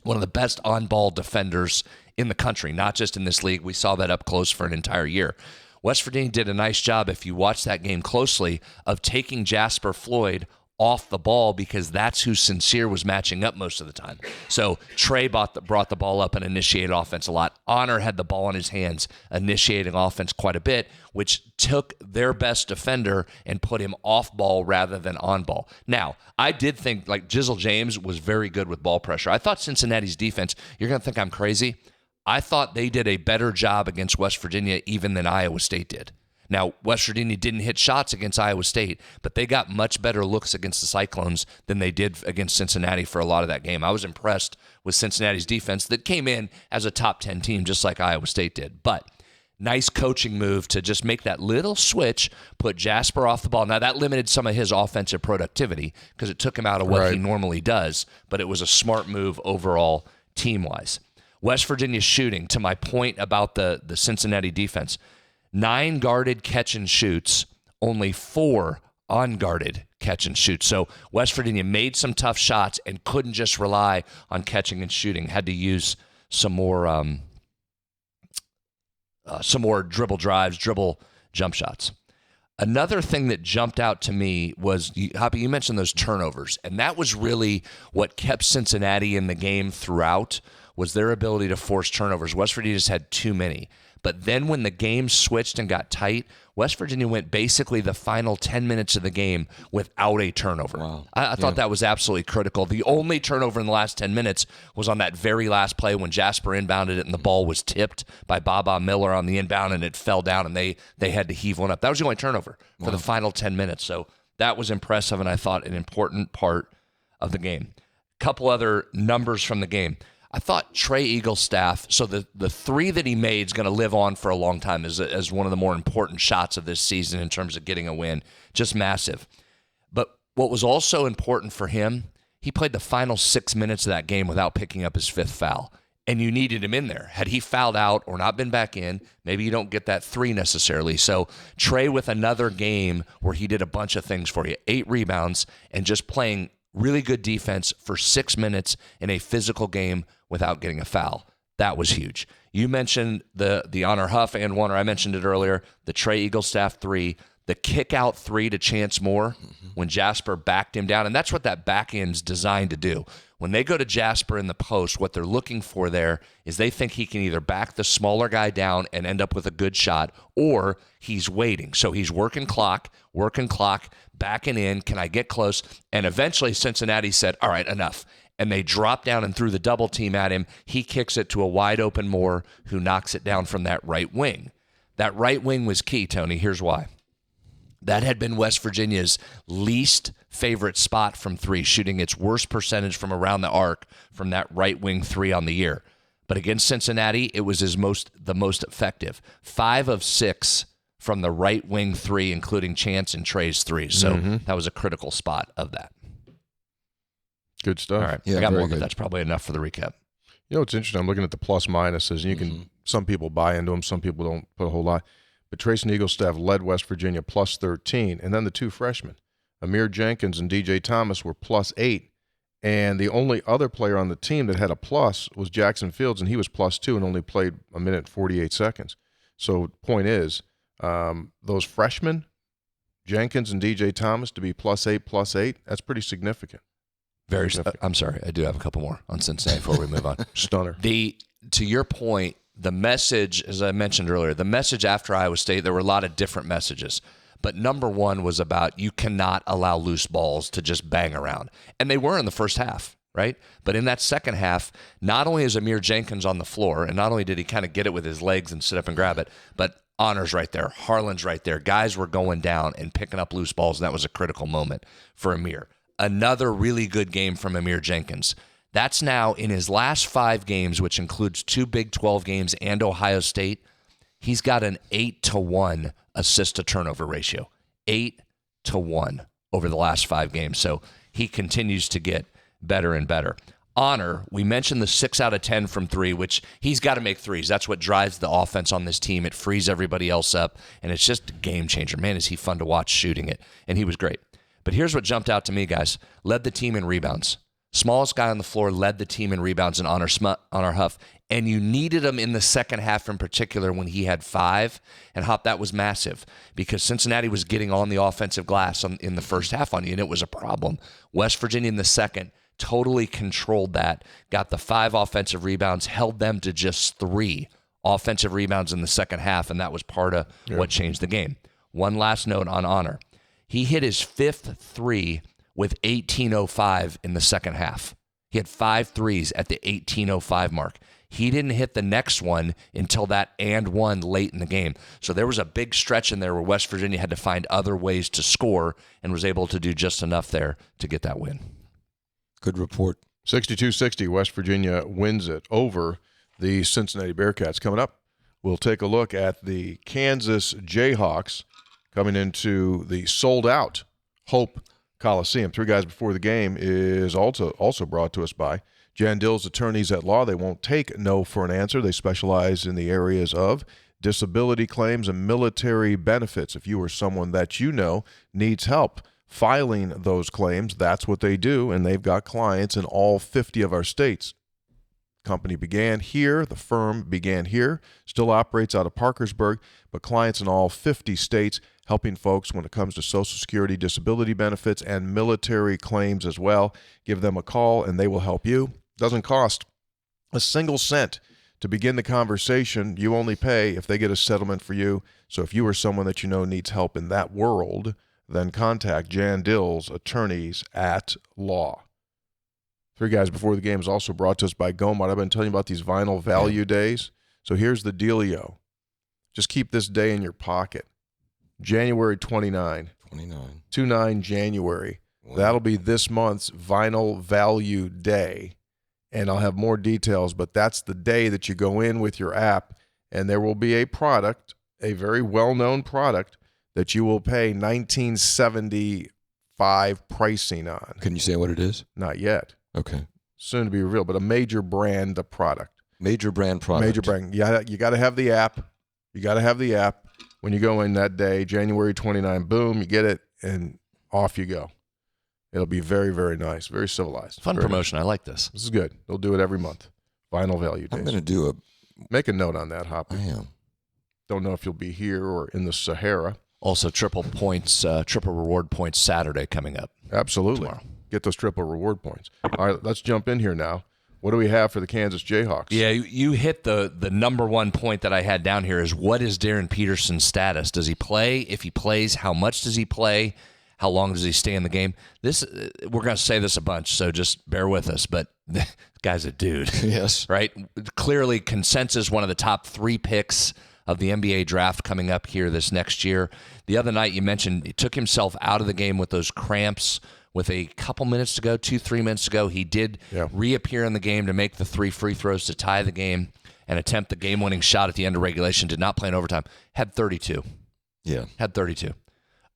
One of the best on-ball defenders in the country, not just in this league. We saw that up close for an entire year. West Virginia did a nice job, if you watch that game closely, of taking Jasper Floyd off the ball because that's who Sincere was matching up most of the time. So Trey brought the ball up and initiated offense a lot. Honor had the ball in his hands, initiating offense quite a bit, which took their best defender and put him off ball rather than on ball. Now, I did think like Jizzle James was very good with ball pressure. I thought Cincinnati's defense, you're going to think I'm crazy, I thought they did a better job against West Virginia even than Iowa State did. Now, West Virginia didn't hit shots against Iowa State, but they got much better looks against the Cyclones than they did against Cincinnati for a lot of that game. I was impressed with Cincinnati's defense that came in as a top 10 team, just like Iowa State did. But nice coaching move to just make that little switch, put Jasper off the ball. Now, that limited some of his offensive productivity because it took him out of what he normally does, but it was a smart move overall team-wise. West Virginia shooting, to my point about the Cincinnati defense, 9 guarded catch and shoots, only 4 unguarded catch and shoots. So West Virginia made some tough shots and couldn't just rely on catching and shooting. Had to use some more dribble drives, dribble jump shots. Another thing that jumped out to me was, Hoppy, you mentioned those turnovers, and that was really what kept Cincinnati in the game throughout, was their ability to force turnovers. West Virginia just had too many. But then when the game switched and got tight, West Virginia went basically the final 10 minutes of the game without a turnover. Wow. I thought that was absolutely critical. The only turnover in the last 10 minutes was on that very last play when Jasper inbounded it and the ball was tipped by Baba Miller on the inbound and it fell down and they had to heave one up. That was the only turnover for the final 10 minutes. So that was impressive and I thought an important part of the game. Couple other numbers from the game. I thought Trey Eaglestaff, so the three that he made is going to live on for a long time as one of the more important shots of this season in terms of getting a win. Just massive. But what was also important for him, he played the final 6 minutes of that game without picking up his fifth foul. And you needed him in there. Had he fouled out or not been back in, maybe you don't get that three necessarily. So Trey with another game where he did a bunch of things for you. 8 rebounds and just playing really good defense for 6 minutes in a physical game without getting a foul. That was huge. You mentioned the Honor Huff and Warner. I mentioned it earlier. The Trey Eaglestaff three, the kick out three to Chance Moore when Jasper backed him down. And that's what that back end's designed to do. When they go to Jasper in the post, what they're looking for there is they think he can either back the smaller guy down and end up with a good shot, or he's waiting. So he's working clock, backing in. Can I get close? And eventually Cincinnati said, all right, enough. And they dropped down and threw the double team at him. He kicks it to a wide open Moore who knocks it down from that right wing. That right wing was key, Tony. Here's why. That had been West Virginia's least favorite spot from three, shooting its worst percentage from around the arc from that right wing three on the year. But against Cincinnati, it was the most effective. 5 of 6 from the right wing three, including Chance and Trey's three. So that was a critical spot of that. Good stuff. All right. Yeah, I got very more, but good. that's probably enough for the recap. You know, it's interesting. I'm looking at the plus minuses, and you can. Some people buy into them, some people don't put a whole lot. But Trace and Eaglestaff led West Virginia plus 13, and then the 2 freshmen, Amir Jenkins and DJ Thomas, were plus 8, and the only other player on the team that had a plus was Jackson Fields, and he was plus 2 and only played a minute and 48 seconds. So point is, those freshmen, Jenkins and DJ Thomas, to be plus 8, that's pretty significant. Very. I'm sorry. I do have a couple more on Cincinnati before we move on. Stunner. To your point, the message, as I mentioned earlier, the message after Iowa State, there were a lot of different messages. But number one was about you cannot allow loose balls to just bang around. And they were in the first half, right? But in that second half, not only is Amir Jenkins on the floor, and not only did he kind of get it with his legs and sit up and grab it, but Honor's right there, Harlan's right there. Guys were going down and picking up loose balls, and that was a critical moment for Amir. Another really good game from Amir Jenkins. That's now in his last 5 games, which includes 2 Big 12 games and Ohio State. He's got an 8-to-1 assist-to-turnover ratio. 8-to-1 over the last 5 games. So he continues to get better and better. Honor, we mentioned the 6 out of 10 from 3, which he's got to make threes. That's what drives the offense on this team. It frees everybody else up, and it's just a game changer. Man, is he fun to watch shooting it, and he was great. But here's what jumped out to me, guys. Led the team in rebounds. Smallest guy on the floor led the team in rebounds in Honor Huff, and you needed him in the second half in particular when he had 5. And Hop, that was massive because Cincinnati was getting on the offensive glass in the first half on you, and it was a problem. West Virginia in the second totally controlled that, got the 5 offensive rebounds, held them to just 3 offensive rebounds in the second half, and that was part of what changed the game. One last note on Honor. He hit his 5th 3 with 18:05 in the second half. He had 5 threes at the 18:05 mark. He didn't hit the next one until that and one late in the game. So there was a big stretch in there where West Virginia had to find other ways to score and was able to do just enough there to get that win. Good report. 62-60, West Virginia wins it over the Cincinnati Bearcats. Coming up, we'll take a look at the Kansas Jayhawks coming into the sold-out Hope Coliseum. 3 guys before the game is also brought to us by Jan Dill's Attorneys at Law. They won't take no for an answer. They specialize in the areas of disability claims and military benefits. If you or someone that you know needs help filing those claims, that's what they do, and they've got clients in all 50 of our states. Company began here, the firm began here, still operates out of Parkersburg, but clients in all 50 states, helping folks when it comes to Social Security, disability benefits, and military claims as well. Give them a call, and they will help you. Doesn't cost a single cent to begin the conversation. You only pay if they get a settlement for you. So if you are someone that you know needs help in that world, then contact Jan Dills, attorneys at law. Three Guys Before the Game is also brought to us by Gomart. I've been telling you about these vinyl value days. So here's the dealio. Just keep this day in your pocket. January 29. 29 January. Wow. That'll be this month's vinyl value day. And I'll have more details, but that's the day that you go in with your app, and there will be a product, a very well-known product, that you will pay $19.75 pricing on. Can you say what it is? Not yet. Okay. Soon to be revealed, but a major brand, the product. Major brand product. Major brand. Yeah, you got to have the app. You got to have the app when you go in that day, January 29. Boom, you get it, and off you go. It'll be very, very nice, very civilized. Fun very promotion. I like this. This is good. They'll do it every month. Vinyl value days. I'm going to do Make a note on that, Hoppy. I am. Don't know if you'll be here or in the Sahara. Also, triple reward points Saturday coming up. Absolutely. Tomorrow. Get those triple reward points. All right, let's jump in here now. What do we have for the Kansas Jayhawks? Yeah, you hit the number one point that I had down here is what is Darren Peterson's status? Does he play? If he plays, how much does he play? How long does he stay in the game? We're going to say this a bunch, so just bear with us. But the guy's a dude. Yes. Right? Clearly, consensus, one of the top 3 picks of the NBA draft coming up here this next year. The other night you mentioned he took himself out of the game with those cramps with a couple minutes to go, 2-3 minutes to go. He did reappear in the game to make the 3 free throws to tie the game and attempt the game-winning shot at the end of regulation. Did not play in overtime. Had 32. Yeah. Had 32.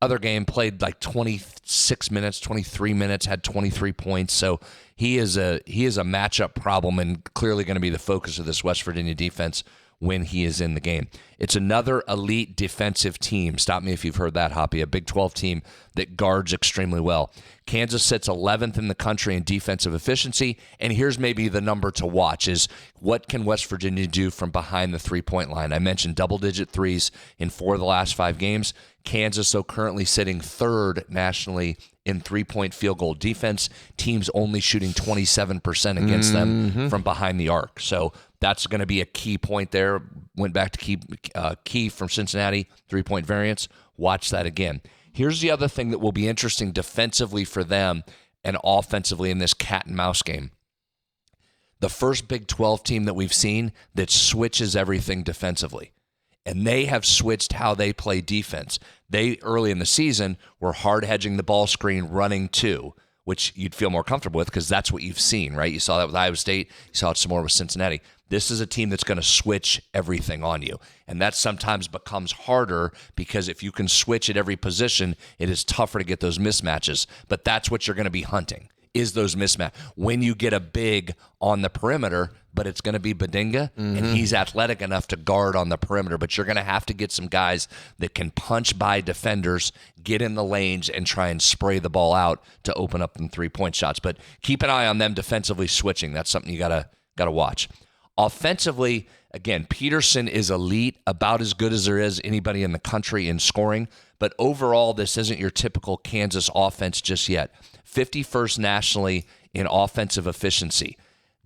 Other game played like 26 minutes, 23 minutes, had 23 points. So he is a matchup problem and clearly going to be the focus of this West Virginia defense when he is in the game. It's another elite defensive team. Stop me if you've heard that, Hoppy. A Big 12 team that guards extremely well. Kansas sits 11th in the country in defensive efficiency, and here's maybe the number to watch is what can West Virginia do from behind the three-point line? I mentioned double-digit threes in 4 of the last 5 games. Kansas, so currently sitting 3rd nationally in three-point field goal defense. Teams only shooting 27% against them from behind the arc. So that's going to be a key point there. Went back to key from Cincinnati, 3-point variance. Watch that again. Here's the other thing that will be interesting defensively for them and offensively in this cat and mouse game. The first Big 12 team that we've seen that switches everything defensively. And they have switched how they play defense. They, early in the season, were hard hedging the ball screen, running 2, which you'd feel more comfortable with because that's what you've seen, right? You saw that with Iowa State. You saw it some more with Cincinnati. This is a team that's going to switch everything on you. And that sometimes becomes harder because if you can switch at every position, it is tougher to get those mismatches. But that's what you're going to be hunting, is those mismatches. When you get a big on the perimeter, but it's going to be Badinga, and he's athletic enough to guard on the perimeter. But you're going to have to get some guys that can punch by defenders, get in the lanes, and try and spray the ball out to open up them three-point shots. But keep an eye on them defensively switching. That's something you gotta watch. Offensively, again, Peterson is elite, about as good as there is anybody in the country in scoring. But overall, this isn't your typical Kansas offense just yet. 51st nationally in offensive efficiency.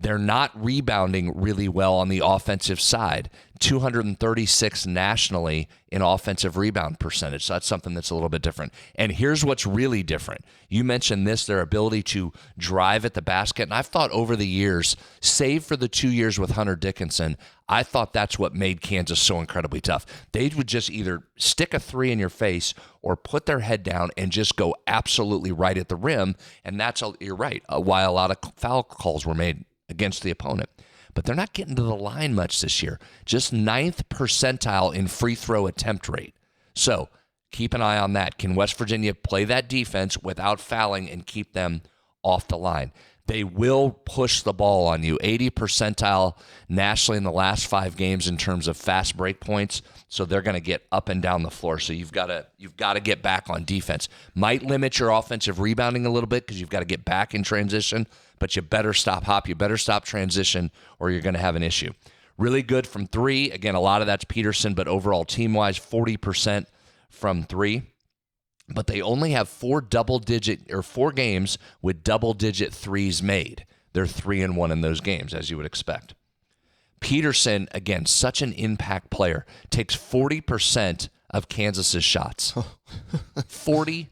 They're not rebounding really well on the offensive side. 236 nationally in offensive rebound percentage. So that's something that's a little bit different. And here's what's really different. You mentioned this, their ability to drive at the basket. And I've thought over the years, save for the 2 years with Hunter Dickinson, I thought that's what made Kansas so incredibly tough. They would just either stick a 3 in your face or put their head down and just go absolutely right at the rim. And that's, you're right, why a lot of foul calls were made against the opponent. But they're not getting to the line much this year. Just 9th percentile in free throw attempt rate. So keep an eye on that. Can West Virginia play that defense without fouling and keep them off the line? They will push the ball on you. 80 percentile nationally in the last 5 games in terms of fast break points. So they're going to get up and down the floor. So you've got to get back on defense. Might limit your offensive rebounding a little bit because you've got to get back in transition. But you better stop hop. You better stop transition or you're going to have an issue. Really good from 3. Again, a lot of that's Peterson, but overall team-wise, 40% from 3. But they only have 4 games with double-digit threes made. They're 3-1 in those games, as you would expect. Peterson, again, such an impact player, takes 40% of Kansas's shots. 40%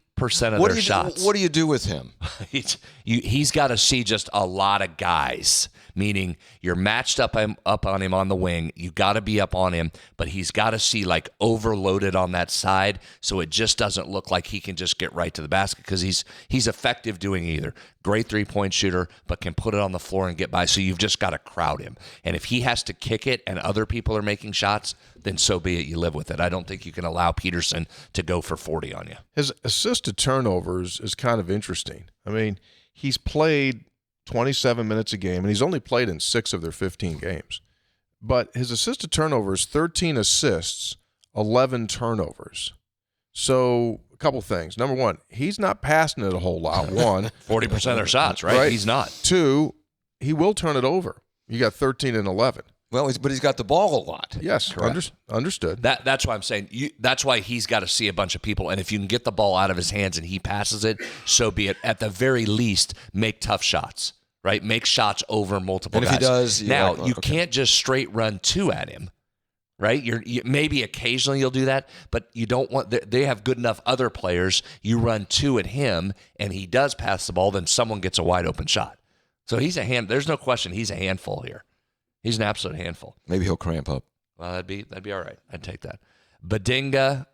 of their shots. What do you do with him? He's got to see just a lot of guys, meaning you're matched up on him on the wing. You got to be up on him, but he's got to see like overloaded on that side, so it just doesn't look like he can just get right to the basket, because he's effective doing either. Great 3-point shooter, but can put it on the floor and get by. So you've just got to crowd him. And if he has to kick it and other people are making shots, then so be it. You live with it. I don't think you can allow Peterson to go for 40 on you. His assist to turnovers is kind of interesting. I mean, he's played 27 minutes a game, and he's only played in 6 of their 15 games. But his assist to turnovers, 13 assists, 11 turnovers. So a couple things. Number one, he's not passing it a whole lot. 1, 40% of their shots, right? He's not. 2, he will turn it over. You got 13 and 11. Well, but he's got the ball a lot. Yes, understood. That's why I'm saying that's why he's got to see a bunch of people. And if you can get the ball out of his hands and he passes it, so be it. At the very least, make tough shots, right? Make shots over multiple guys. And if he does, you can't just straight run 2 at him, right? Maybe occasionally you'll do that, but you don't want. They have good enough other players. You run 2 at him, and he does pass the ball, then someone gets a wide open shot. So he's a hand. There's no question he's a handful here. He's an absolute handful. Maybe he'll cramp up. Well, that'd be all right. I'd take that. Badunga,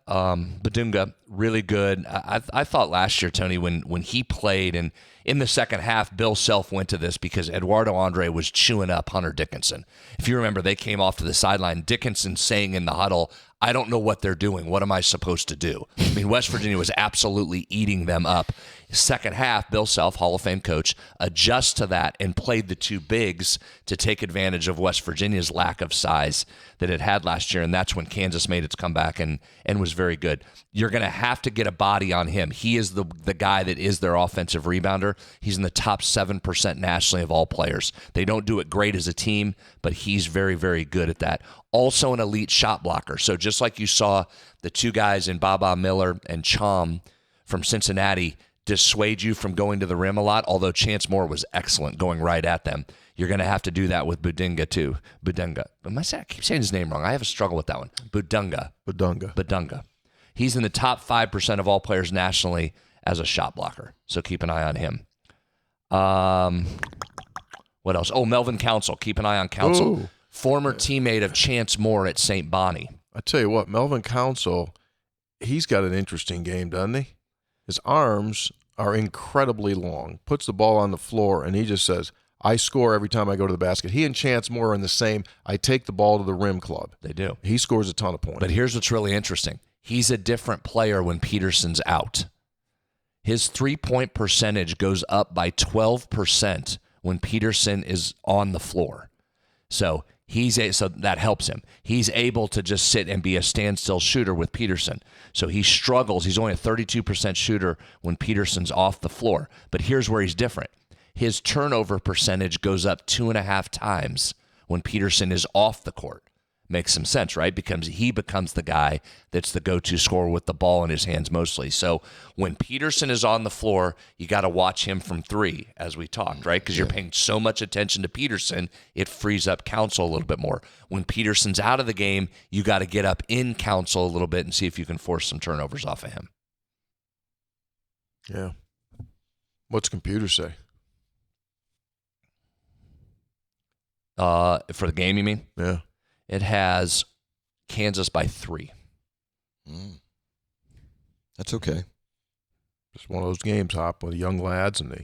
really good. I thought last year, Tony, when he played, and in the second half, Bill Self went to this because Eduardo Andre was chewing up Hunter Dickinson. If you remember, they came off to the sideline. Dickinson saying in the huddle, "I don't know what they're doing. What am I supposed to do?" I mean, West Virginia was absolutely eating them up. Second half, Bill Self, Hall of Fame coach, adjusts to that and played the 2 bigs to take advantage of West Virginia's lack of size that it had last year, and that's when Kansas made its comeback and was very good. You're going to have to get a body on him. He is the guy that is their offensive rebounder. He's in the top 7% nationally of all players. They don't do it great as a team, but he's very, very good at that. Also an elite shot blocker. So just like you saw the 2 guys in Baba Miller and Chom from Cincinnati dissuade you from going to the rim a lot, although Chance Moore was excellent going right at them. You're going to have to do that with Badunga too. Badunga. I keep saying his name wrong. I have a struggle with that one. Badunga. He's in the top 5% of all players nationally as a shot blocker. So keep an eye on him. What else? Oh, Melvin Council. Keep an eye on Council. Ooh. Former teammate of Chance Moore at St. Bonnie. I tell you what, Melvin Council, he's got an interesting game, doesn't he? His arms are incredibly long, puts the ball on the floor, and he just says, I score every time I go to the basket. He and Chance Moore are in the same, I take the ball to the rim club. They do. He scores a ton of points. But here's what's really interesting. He's a different player when Peterson's out. His 3-point percentage goes up by 12% when Peterson is on the floor. So that helps him. He's able to just sit and be a standstill shooter with Peterson. So he struggles. He's only a 32% shooter when Peterson's off the floor. But here's where he's different. His turnover percentage goes up 2.5 times when Peterson is off the court. Makes some sense, right? Because he becomes the guy that's the go-to scorer with the ball in his hands mostly. So when Peterson is on the floor, you got to watch him from 3, as we talked, right? Because you're paying so much attention to Peterson, it frees up Council a little bit more. When Peterson's out of the game, you got to get up in Council a little bit and see if you can force some turnovers off of him. Yeah. What's computer say? For the game, you mean? Yeah. It has Kansas by 3. That's okay. Just one of those games, Hop, with the young lads and the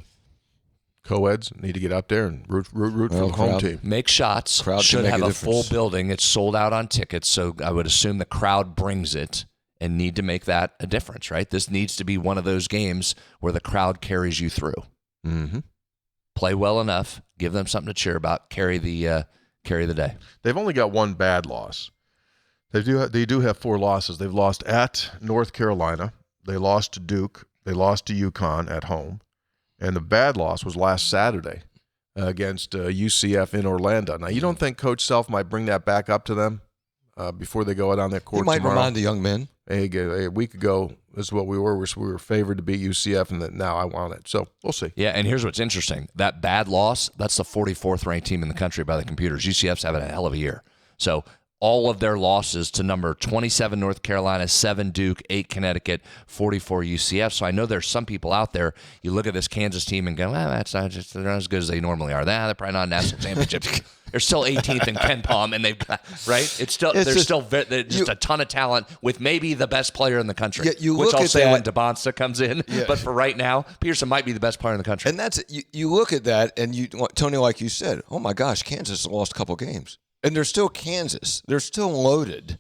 co-eds need to get up there and root for the home team. Make shots. Crowd should make have a full difference. building. It's sold out on tickets, so I would assume the crowd brings it and need to make that a difference, right? This needs to be one of those games where the crowd carries you through. Mm-hmm. Play well enough, give them something to cheer about, carry the day. They've only got one bad loss. They do have 4 losses. They've lost at North Carolina. They lost to Duke. They lost to UConn at home. And the bad loss was last Saturday against UCF in Orlando. Now, you don't think Coach Self might bring that back up to them before they go out on that court You might tomorrow. remind the young men. A week ago, this is what we were. We were favored to beat UCF, and now I want it. So we'll see. Yeah, and here's what's interesting. That bad loss, that's the 44th ranked team in the country by the computers. UCF's having a hell of a year. So all of their losses to number 27 North Carolina, 7 Duke, 8 Connecticut, 44 UCF. So I know there's some people out there, you look at this Kansas team and go, that's not just, they're not as good as they normally are. They're probably not a national championship. They're still 18th in Ken Palm, and they've got, right? It's still It's there's just- still just a ton of talent with maybe the best player in the country. Yeah, you which look I'll at say that- when DeBonsta comes in. But for right now, Pearson might be the best player in the country. And that's you look at that, and Tony, like you said, oh my gosh, Kansas lost a couple games, and they're still Kansas. They're still loaded.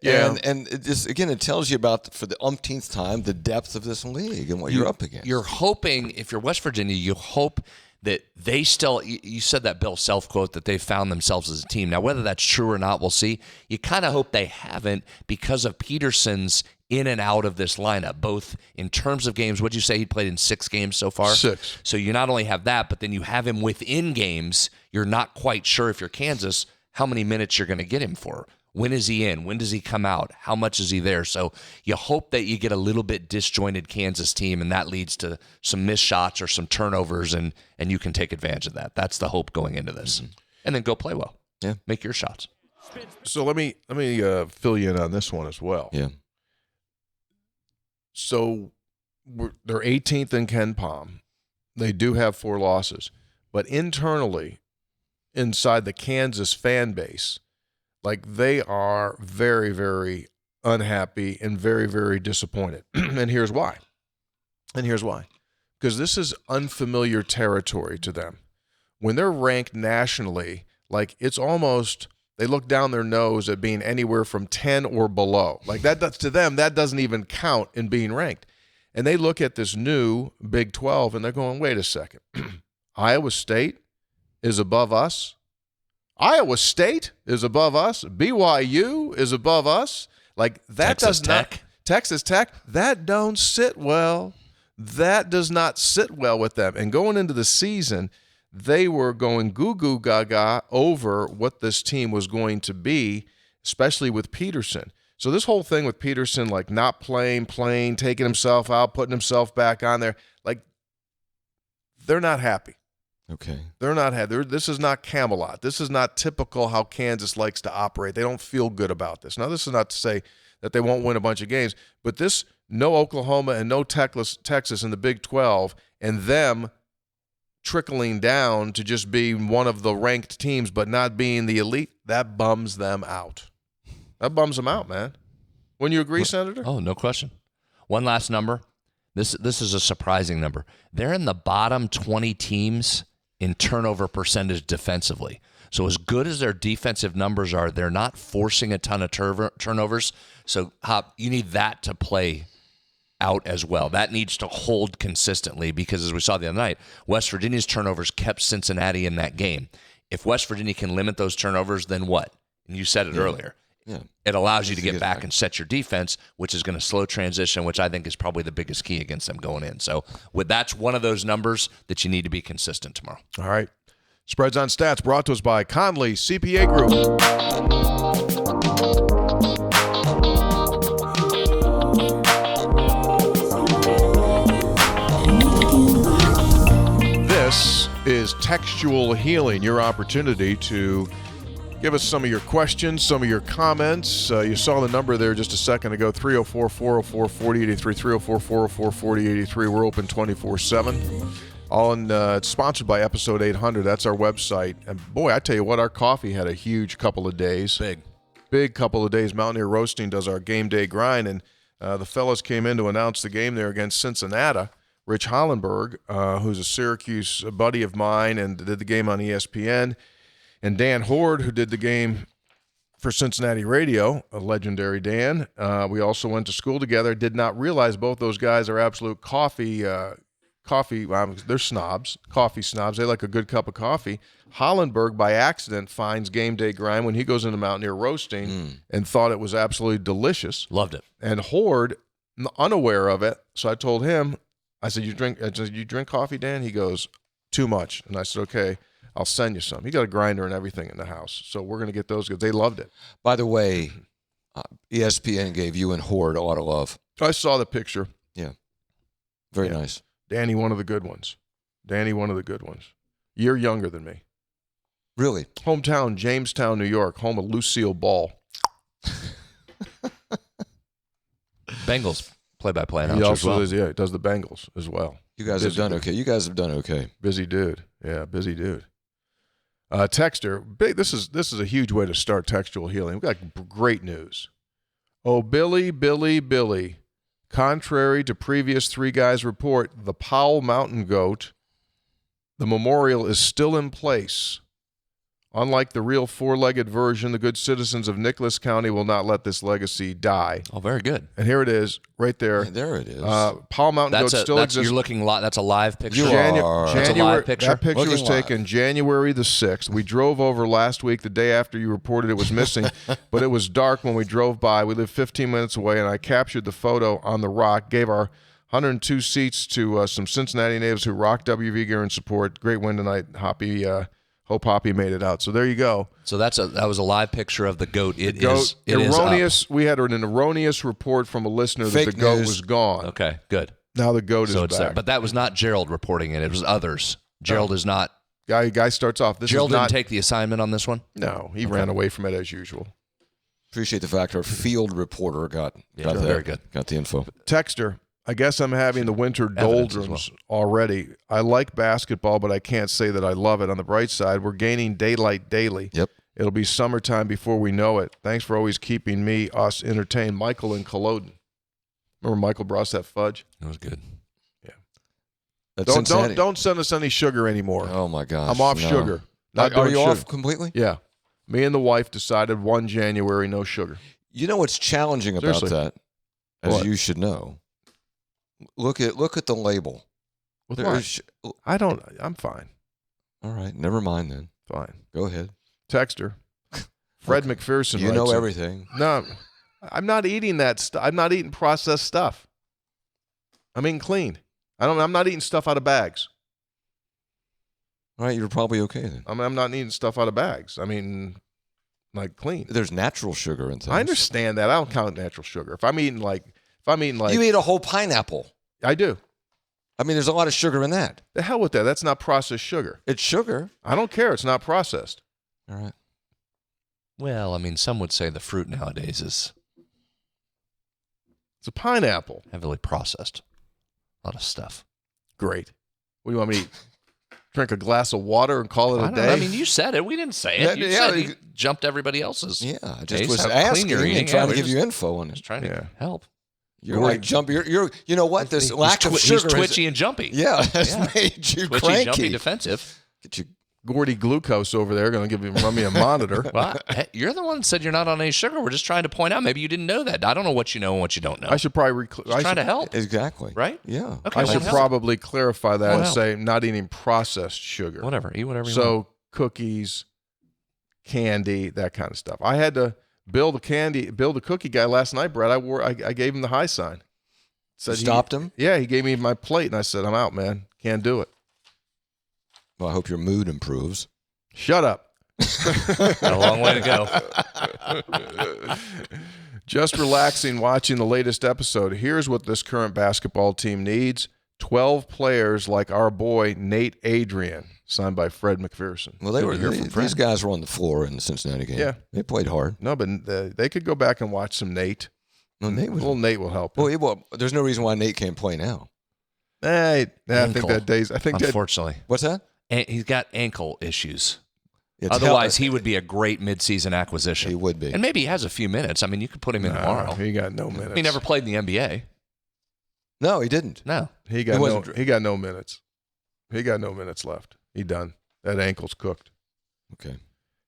Yeah. And it just, again, it tells you about, for the umpteenth time, the depth of this league and what you're up against. You're hoping, if you're West Virginia, you hope that they still, you said that Bill Self quote, that they found themselves as a team. Now, whether that's true or not, we'll see. You kind of hope they haven't because of Peterson's in and out of this lineup, both in terms of games. What'd you say he played in 6 games so far? 6. So you not only have that, but then you have him within games. You're not quite sure, if you're Kansas, how many minutes you're going to get him for. When is he in? When does he come out? How much is he there? So you hope that you get a little bit disjointed Kansas team, and that leads to some missed shots or some turnovers, and you can take advantage of that. That's the hope going into this. And then go play well. Yeah. Make your shots. So let me fill you in on this one as well. Yeah. So they're 18th in Ken Palm. They do have 4 losses, but internally, inside the Kansas fan base, like, they are very, very unhappy and very, very disappointed. And here's why. Because this is unfamiliar territory to them. When they're ranked nationally, like, it's almost, they look down their nose at being anywhere from 10 or below. Like, that's, to them, that doesn't even count in being ranked. And they look at this new Big 12 and they're going, wait a second. Iowa State is above us. Iowa State is above us. BYU is above us. Like, that Texas does not. Tech. Texas Tech, that don't sit well. That does not sit well with them. And going into the season, they were going goo-goo gaga over what this team was going to be, especially with Peterson. So this whole thing with Peterson, like, not playing, taking himself out, putting himself back on there, like, they're not happy. Okay. They're not happy. This is not Camelot. This is not typical how Kansas likes to operate. They don't feel good about this. Now, this is not to say that they won't win a bunch of games, but this, no Oklahoma and no Texas in the Big 12, and them trickling down to just be one of the ranked teams but not being the elite, that bums them out. That bums them out, man. Wouldn't you agree, Senator? Oh, no question. One last number. This is a surprising number. They're in the bottom 20 teams in turnover percentage defensively. So as good as their defensive numbers are, they're not forcing a ton of turnovers. So, Hop, you need that to play out as well. That needs to hold consistently because, as we saw the other night, West Virginia's turnovers kept Cincinnati in that game. If West Virginia can limit those turnovers, then what? And you said it earlier. Yeah. It allows you to get back and set your defense, which is going to slow transition, which I think is probably the biggest key against them going in. So that's one of those numbers that you need to be consistent tomorrow. All right. Spreads on Stats brought to us by Conley CPA Group. This is Textual Healing, your opportunity to give us some of your questions, some of your comments. You saw the number there just a second ago, 304-404-4083, 304-404-4083. We're open 24/7. It's sponsored by Episode 800. That's our website. And boy, I tell you what, our coffee had a huge couple of days. Big couple of days. Mountaineer Roasting does our game day grind, and the fellas came in to announce the game there against Cincinnati. Rich Hollenberg, who's a Syracuse buddy of mine and did the game on ESPN, and Dan Horde, who did the game for Cincinnati Radio, a legendary Dan. We also went to school together. Did not realize both those guys are absolute coffee. They're snobs, coffee snobs. They like a good cup of coffee. Hollenberg, by accident, finds Game Day Grind when he goes into Mountaineer Roasting and thought it was absolutely delicious. Loved it. And Horde, unaware of it, so I told him, I said, you drink coffee, Dan? He goes, too much. And I said, okay. I'll send you some. He got a grinder and everything in the house, so we're gonna get those because they loved it. By the way, ESPN gave you and Horde a lot of love. I saw the picture. Very Yeah. nice. Danny, one of the good ones. Year younger than me. Really? Hometown, Jamestown, New York, home of Lucille Ball. Bengals play-by-play He announcer as also well. he does the Bengals as well. You guys have Busy done dude. okay. You guys have done okay. Busy dude. Yeah, busy dude. Texter, big. This is a huge way to start textual healing. We've got great news. Oh, Billy. Contrary to previous three guys' report, the Powell Mountain Goat, the memorial is still in place. Unlike the real four-legged version, the good citizens of Nicholas County will not let this legacy die. Oh, very good. And here it is, right there. Yeah, there it is. Powell Mountain Goat still exists. You're looking that's a live picture. You are. That's a live picture. That picture was Looking live. taken January the 6th. We drove over last week, the day after you reported it was missing, but it was dark when we drove by. We lived 15 minutes away, and I captured the photo on the rock, gave our 102 seats to some Cincinnati natives who rocked WV gear in support. Great win tonight, Hoppy. Hope Hoppy made it out. So there you go. So that was a live picture of the goat. It Goat, is erroneous. We had an erroneous report from a listener Fake that the goat news. was gone. Okay, good. Now the goat So is it's back. there. But that was not Gerald reporting it. It was others. Gerald is not. Guy starts off. This Gerald is not. didn't take the assignment on this one? No, he ran away from it as usual. Appreciate the fact our field reporter got very good. Got the info. Texter, I guess I'm having the winter Evidence as doldrums already. I like basketball, but I can't say that I love it. On the bright side, we're gaining daylight daily. Yep. It'll be summertime before we know it. Thanks for always keeping us entertained. Michael in Culloden. Remember Michael brought us that fudge? It was good. That's Cincinnati. Don't send us any sugar anymore. Oh my gosh. I'm off no. sugar. Are Not doing you sugar. off completely? Yeah. Me and the wife decided 1 January, no sugar. You know what's challenging about Seriously. that, as What? you should know. Look at the label. With There's- I'm fine. All right, never mind then. Fine. Go ahead. Texter. Fred McPherson You know writes in. everything. No, I'm not eating that stuff. I'm not eating processed stuff. I'm eating clean. I'm not eating stuff out of bags. All right, you're probably okay then. I'm not eating stuff out of bags. I mean, like clean. There's natural sugar in things. I understand that. I don't count natural sugar. If I'm eating like You eat a whole pineapple. I do. I mean, there's a lot of sugar in that. The hell with that. That's not processed sugar. It's sugar. I don't care. It's not processed. All right. Well, I mean, some would say the fruit nowadays is It's a pineapple. heavily processed. A lot of stuff. Great. What do you want me to eat? Drink a glass of water and call it a day? I mean, you said it. We didn't say it. You Yeah, said you- you jumped everybody else's. Yeah, I Taste just was how clean asking you're eating. and trying Yeah, to we're give you just- info on Just it. trying to Yeah. help. You're like jumpy. You're you know what? This lack of sugar. He's twitchy and jumpy. has Yeah. made you Twitchy, cranky. jumpy, defensive. Get you. Gordy Glucose over there going to run me a monitor. Well, hey, you're the one that said you're not on any sugar. We're just trying to point out. Maybe you didn't know that. I don't know what you know and what you don't know. I should probably Just trying to help, Exactly. right? Yeah. Okay. I well, should help. probably clarify that and Well, say not eating processed sugar. Whatever. Eat whatever you want. So cookies, candy, that kind of stuff. I had to build a cookie guy last night, Brett. I gave him the high sign. You stopped him? Yeah, he gave me my plate, and I said, "I'm out, man. Can't do it." Well, I hope your mood improves. Shut up. Got a long way to go. Just relaxing watching the latest episode. Here's what this current basketball team needs: 12 players like our boy Nate Adrian, signed by Fred McPherson. Well, Good these guys were on the floor in the Cincinnati game. Yeah. They played hard. No, but they could go back and watch some Nate. Well, Nate was. Little Nate will help. him. Well, there's no reason why Nate can't play now. I think Ankle. that days. I think that Unfortunately, What's that? He's got ankle issues. It's Otherwise, hell- he would be a great midseason acquisition. He would be. And maybe he has a few minutes. I mean, you could put him in tomorrow. he got no minutes. He never played in the NBA. No, he didn't. No. He got He no. wasn't- He got no minutes. He got no minutes left. He done. That ankle's cooked. Okay.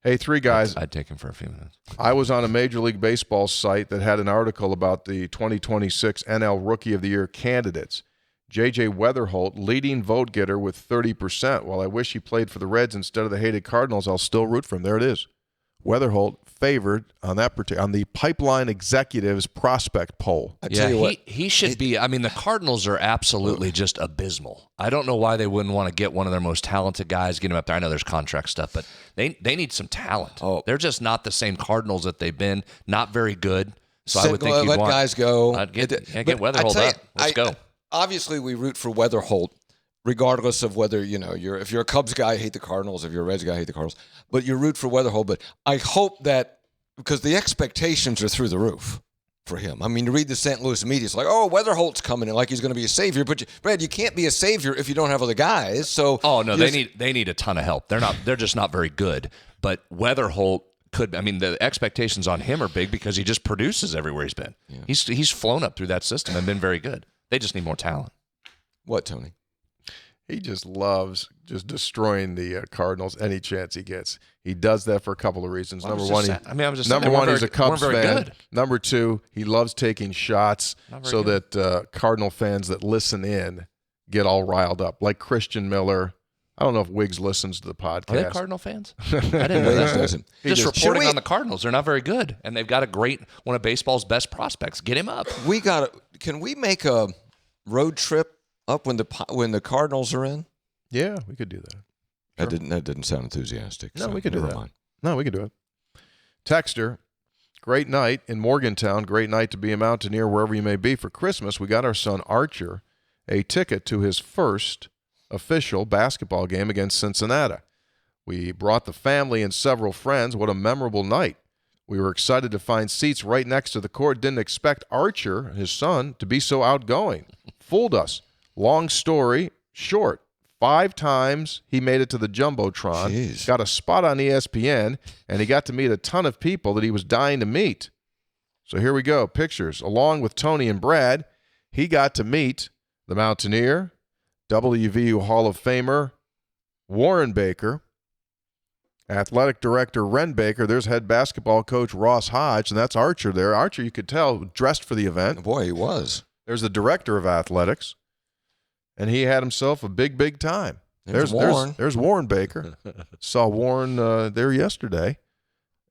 Hey, three guys. I'd take him for a few minutes. I was on a Major League Baseball site that had an article about the 2026 NL Rookie of the Year candidates. J.J. Weatherholt, leading vote getter with 30%. While I wish he played for the Reds instead of the hated Cardinals, I'll still root for him. There it is. Weatherholt favored on on the Pipeline Executives prospect poll. I tell you what, he should be. I mean, the Cardinals are absolutely just abysmal. I don't know why they wouldn't want to get one of their most talented guys, get him up there. I know there's contract stuff, but they need some talent. They're just not the same Cardinals that they've been. Not very good. So I would think you'd let want guys go. Get Weatherholt up. Let's go. Obviously, we root for Weatherholt, regardless of whether if you're a Cubs guy, hate the Cardinals. If you're a Reds guy, hate the Cardinals. But you root for Weatherholt. But I hope that because the expectations are through the roof for him. I mean, you read the St. Louis media, it's like, oh, Weatherholt's coming in like he's going to be a savior. But Brad, you can't be a savior if you don't have other guys. So they need a ton of help. They're just not very good. But Weatherholt could. I mean, the expectations on him are big because he just produces everywhere he's been. Yeah. He's flown up through that system and been very good. They just need more talent. What, Tony? He just loves just destroying the Cardinals any chance he gets. He does that for a couple of reasons. Number one, he's a Cubs fan. Good. Number two, he loves taking shots so that Cardinal fans that listen in get all riled up, like Christian Miller. I don't know if Wiggs listens to the podcast. Are they Cardinal fans? I didn't know that. Just reporting on the Cardinals. They're not very good, and they've got a great one of baseball's best prospects. Get him up. Can we make a road trip up when the Cardinals are in? Yeah, we could do that. Sure. That didn't sound enthusiastic. No, so we could do that. Mind. No, we could do it. Texter, great night in Morgantown. Great night to be a Mountaineer wherever you may be. For Christmas, we got our son Archer a ticket to his first official basketball game against Cincinnati. We brought the family and several friends. What a memorable night. We were excited to find seats right next to the court. Didn't expect Archer, his son, to be so outgoing. Fooled us. Long story short, 5 times he made it to the Jumbotron, Jeez. Got a spot on ESPN, and he got to meet a ton of people that he was dying to meet. So here we go, pictures. Along with Tony and Brad, he got to meet the Mountaineer, WVU Hall of Famer Warren Baker, athletic director Ren Baker. There's head basketball coach Ross Hodge, and that's Archer there. Archer, you could tell, dressed for the event. Boy, he was. There's the director of athletics, and he had himself a big time. There's Warren. There's Warren Baker. Saw Warren there yesterday,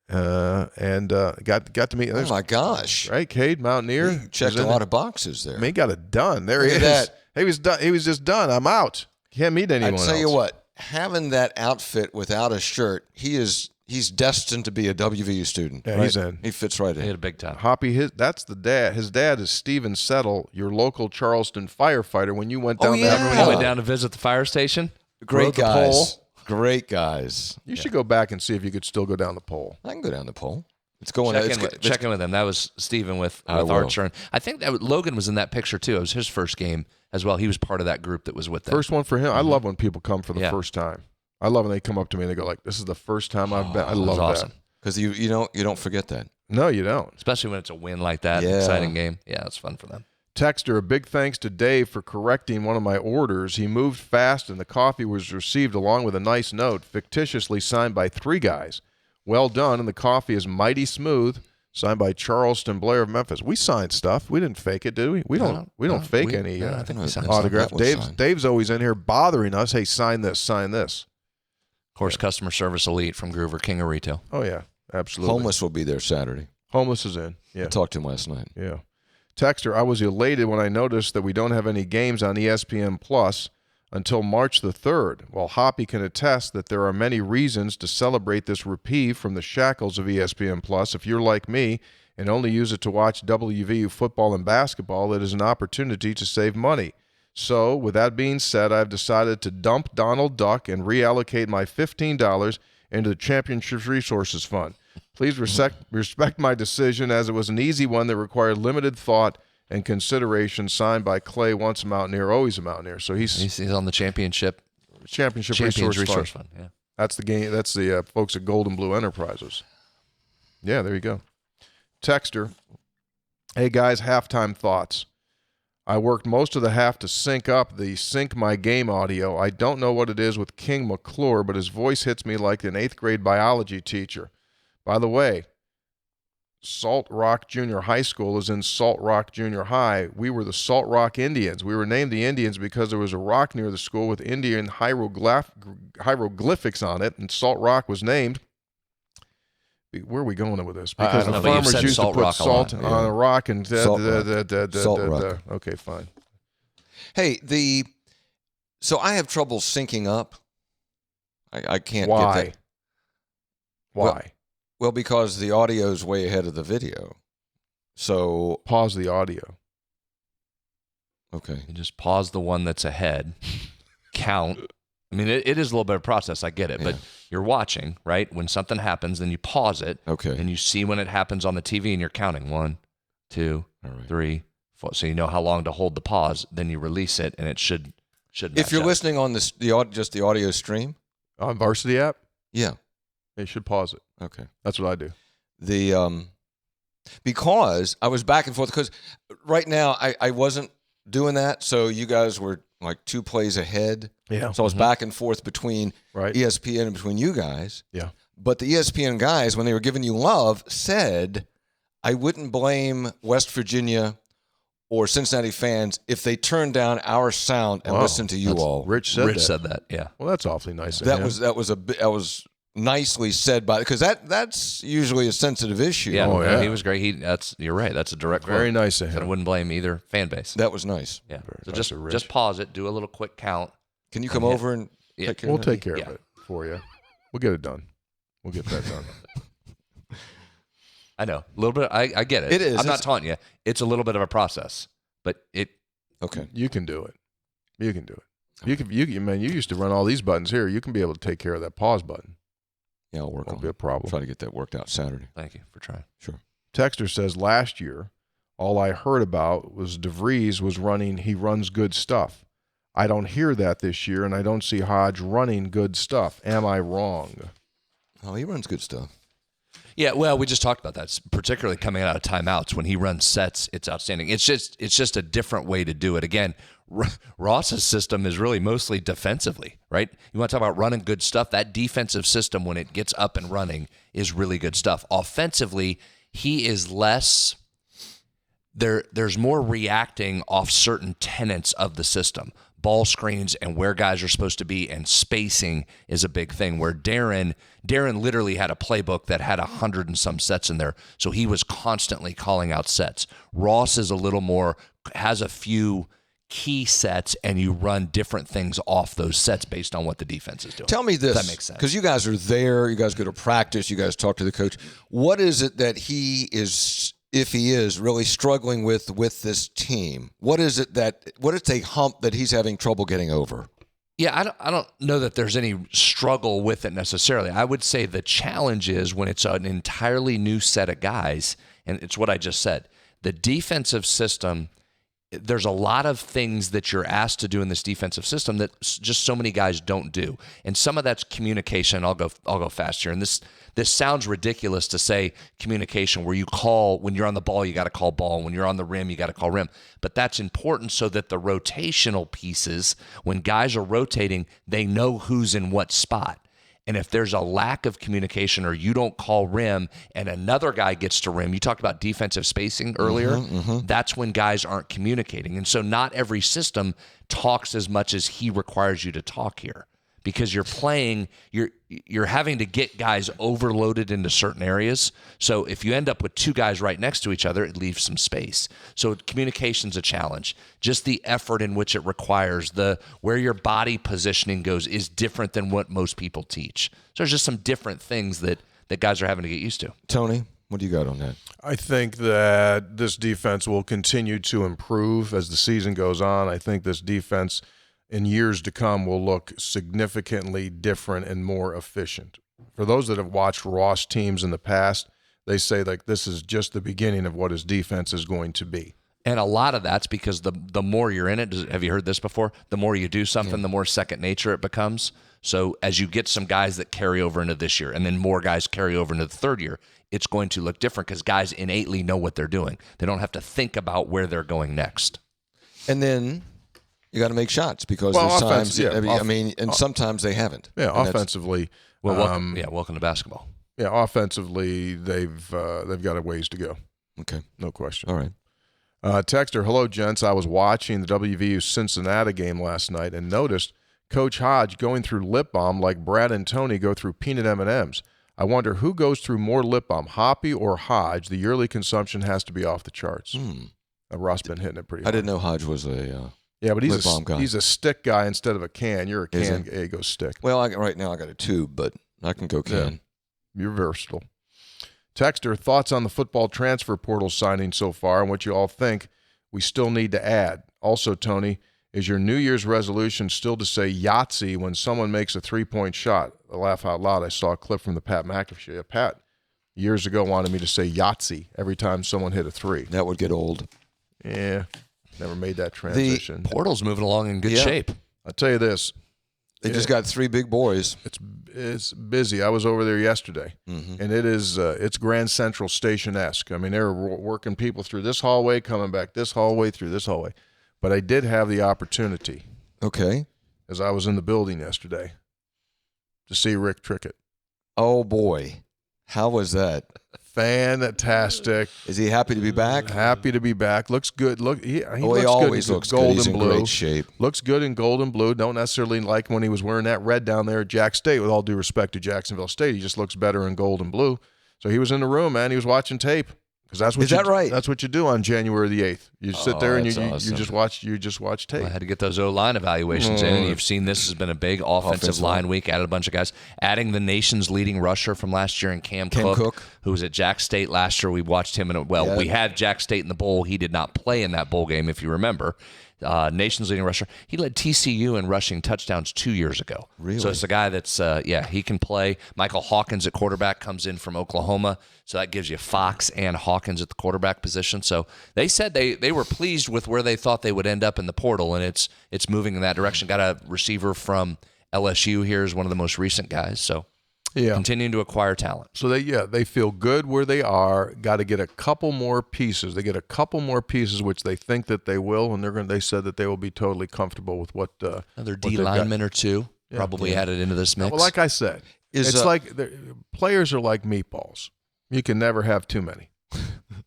and got to meet. Oh my gosh! Right, Cade Mountaineer. He checked a lot of boxes there. I mean, he got it done. There Look he at is. that. He was done. He was just done. I'm out. Can't meet anyone else. I tell you what, having that outfit without a shirt, he's destined to be a WVU student. Yeah, right? he's in. He fits right He in. had a big time. Hoppy, that's the dad. His dad is Steven Settle, your local Charleston firefighter. When you went down yeah. Remember when you went down to visit the fire station? Great rode the guys. pole. Great guys. You should go back and see if you could still go down the pole. I can go down the pole. It's going. Check in with him. That was Steven with will. Archer. And I think that Logan was in that picture too. It was his first game as well. He was part of that group that was with them. First one for him. I love when people come for the first time. I love when they come up to me and they go like, "This is the first time I've been." I love awesome. that. Because you don't forget that. No, you don't. Especially when it's a win like that, Yeah. exciting game. Yeah, it's fun for them. Texter, a big thanks to Dave for correcting one of my orders. He moved fast and the coffee was received along with a nice note, fictitiously signed by 3 guys. Well done, and the coffee is mighty smooth. Signed by Charleston Blair of Memphis. We signed stuff. We didn't fake it, did we? We don't fake any I think we signed autograph. something. Dave's always in here bothering us. Hey, sign this, sign this. Of course, customer service elite from Groover, king of retail. Oh yeah, absolutely. Homeless will be there Saturday. Homeless is in. Yeah. I talked to him last night. Yeah. Texter, I was elated when I noticed that we don't have any games on ESPN Plus until March the 3rd. While Hoppy can attest that there are many reasons to celebrate this reprieve from the shackles of ESPN Plus, if you're like me and only use it to watch WVU football and basketball, it is an opportunity to save money. So, with that being said, I've decided to dump Donald Duck and reallocate my $15 into the Championship Resources Fund. Please respect my decision, as it was an easy one that required limited thought and consideration. Signed by Clay, once a Mountaineer, always a Mountaineer. So he's on the Championship Resource Fund. Yeah. That's the game. That's the folks at Golden Blue Enterprises. Yeah, there you go. Texter, hey guys, halftime thoughts. I worked most of the half to sync up the Sync My Game audio. I don't know what it is with King McClure, but his voice hits me like an 8th grade biology teacher. By the way, Salt Rock Junior High School is in Salt Rock Junior High. We were the Salt Rock Indians. We were named the Indians because there was a rock near the school with Indian hieroglyphics on it, and Salt Rock was named Where are we going with this? I Because don't the know, but you've farmers said used to salt put rock a lot. salt on a rock and Salt rock. Okay, fine. Hey, so I have trouble syncing up. I can't Why? get that. Why? Well, because the audio's way ahead of the video. So, Pause the audio. okay. You just pause the one that's ahead, count. I mean, it is a little bit of a process. I get it. But Yeah. you're watching, right? When something happens, then you pause it. Okay. And you see when it happens on the TV and you're counting 1, 2, All right. 3, 4. So you know how long to hold the pause. Then you release it and it should match If you're up. listening on just the audio stream, On Varsity app, yeah. you should pause it. Okay. That's what I do. Because I was back and forth, because right now I wasn't doing that, so you guys were like 2 plays ahead. Yeah. So I was back and forth between Right. ESPN and between you guys. Yeah. But the ESPN guys, when they were giving you love, said I wouldn't blame West Virginia or Cincinnati fans if they turned down our sound and Wow. listened to you all. Rich said Rich that. said that, yeah. Well, that's awfully nice. of That him. was nicely said by, because that's usually a sensitive issue. Yeah, Oh, yeah. he was great. You're right. That's a direct very quote. nice of Said I him. wouldn't blame either fan base. That was nice. Yeah. So nice of Rich. just pause it, do a little quick count. Can you come over and Yeah. take care We'll of that? take care Yeah. of it for you. We'll get it done. We'll get that done. I know. A little bit. I get it. It is. I'm not It's- taunting you. It's a little bit of a process, but Okay. You can do it. You can do it. Man, you used to run all these buttons here. You can be able to take care of that pause button. Yeah, I'll work Won't on be a it. problem. Try to get that worked out Saturday. thank you for trying. Sure. Texter says last year, all I heard about was DeVries was running. He runs good stuff. I don't hear that this year, and I don't see Hodge running good stuff. Am I wrong? Oh, he runs good stuff. Yeah, well, we just talked about that, particularly coming out of timeouts. When he runs sets, it's outstanding. It's just a different way to do it. Again, Ross's system is really mostly defensively, right? You want to talk about running good stuff? That defensive system, when it gets up and running, is really good stuff. Offensively, he is less there's more reacting off certain tenets of the system. Ball screens and where guys are supposed to be, and spacing is a big thing, where Darren literally had a playbook that had 100 and some sets in there, so he was constantly calling out sets. Ross is a little more, has a few key sets, and you run different things off those sets based on what the defense is doing. Tell me this. That makes sense. Because you guys are there, you guys go to practice, you guys talk to the coach. What is it that he is, if he is, really struggling with this team? What is a hump that he's having trouble getting over? Yeah, I don't know that there's any struggle with it necessarily. I would say the challenge is when it's an entirely new set of guys, and it's what I just said. The defensive system, there's a lot of things that you're asked to do in this defensive system that just so many guys don't do. And some of that's communication. I'll go fast here. And this sounds ridiculous to say communication, where you call, when you're on the ball, you got to call ball. When you're on the rim, you got to call rim. But that's important so that the rotational pieces, when guys are rotating, they know who's in what spot. And if there's a lack of communication, or you don't call rim and another guy gets to rim, you talked about defensive spacing earlier, that's when guys aren't communicating. And so not every system talks as much as he requires you to talk here, because you're playing, you're having to get guys overloaded into certain areas. So if you end up with 2 guys right next to each other, it leaves some space. So communication's a challenge. Just the effort in which it requires, where your body positioning goes, is different than what most people teach. So there's just some different things that guys are having to get used to. Tony, what do you got on that? I think that this defense will continue to improve as the season goes on. I think this defense in years to come will look significantly different and more efficient. For those that have watched Ross teams in the past, they say like this is just the beginning of what his defense is going to be. And a lot of that's because the more you're in it, have you heard this before? The more you do something, the more second nature it becomes. So as you get some guys that carry over into this year, and then more guys carry over into the third year, it's going to look different because guys innately know what they're doing. They don't have to think about where they're going next. And then you got to make shots, because Well, there's offense, times, yeah. and sometimes they haven't. Yeah, And that's- offensively. Well, welcome to basketball. Yeah, offensively, they've got a ways to go. Okay. No question. All right. Texter, hello, gents. I was watching the WVU Cincinnati game last night and noticed Coach Hodge going through lip balm like Brad and Tony go through peanut M&Ms. I wonder who goes through more lip balm, Hoppy or Hodge. The yearly consumption has to be off the charts. Ross been hitting it pretty hard. I didn't know Hodge was a Yeah, but lip balm guy. he's a stick guy instead of a can. You're a Is can. he? He goes stick. Well, right now I got a tube, but I can go can. You're versatile. Texter, thoughts on the football transfer portal signing so far and what you all think we still need to add. Also, Tony, is your New Year's resolution still to say Yahtzee when someone makes a 3-point shot? I laugh out loud. I saw a clip from the Pat McAfee show. Pat, years ago, wanted me to say Yahtzee every time someone hit a 3. That would get old. Yeah, never made that transition. Portal's moving along in good shape. I'll tell you this. They just got 3 big boys. It's busy. I was over there yesterday, and it's Grand Central Station-esque. I mean, they were working people through this hallway, coming back this hallway, through this hallway. But I did have the opportunity, Okay. as I was in the building yesterday, to see Rick Trickett. Oh, boy. How was that? Fantastic. Is he happy to be back? Happy to be back. Looks good. He always looks gold good. He's and in blue. great shape. Looks good in gold and blue. Don't necessarily like when he was wearing that red down there at Jack State, with all due respect to Jacksonville State. He just looks better in gold and blue. So he was in the room, man. He was watching tape. Because that's what Is that right? That's what you do on January the 8th. You sit there and you awesome. just watch tape. I had to get those O-line evaluations in, and you've seen this has been a big offensive line week. Added a bunch of guys. Adding the nation's leading rusher from last year in Cam Cook, who was at Jack State last year. We watched him we had Jack State in the bowl. He did not play in that bowl game, if you remember. Nation's leading rusher. He led TCU in rushing touchdowns 2 years ago. Really? So it's a guy that's, he can play. Michael Hawkins at quarterback comes in from Oklahoma. So that gives you Fox and Hawkins at the quarterback position. So they said they were pleased with where they thought they would end up in the portal, and it's moving in that direction. Got a receiver from LSU here is one of the most recent guys. So continuing to acquire talent. So they feel good where they are. Got to get a couple more pieces. They get a couple more pieces, which they think that they will, and they said that they will be totally comfortable with what Another D lineman or two probably added into this mix. Well, like I said, it's like players are like meatballs. You can never have too many.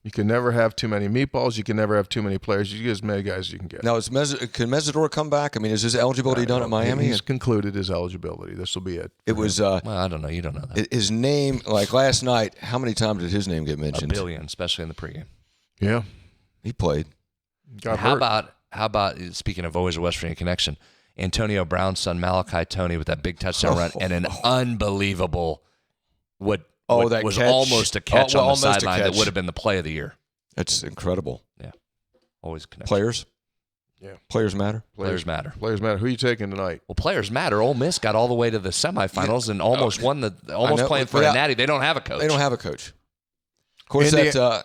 You can never have too many meatballs. You can never have too many players. You get as many guys as you can get. Now, can Mesidor come back? I mean, is his eligibility done at Miami? He's concluded his eligibility. This will be it. It was. Well, I don't know. You don't know that. His name, like last night, how many times did his name get mentioned? A billion, especially in the pregame. Yeah. He played. How about speaking of always a West Virginia connection, Antonio Brown's son Malachi Toney with that big touchdown run and an unbelievable what that was catch. almost a catch on the almost a sideline that catch. would have been the play of the year. That's incredible. Yeah, always connection. Players. Yeah. Players matter. Players matter. Players matter. Who are you taking tonight? Well, players matter. Ole Miss got all the way to the semifinals and almost won playing for a natty. They don't have a coach. They don't have a coach. Of course, that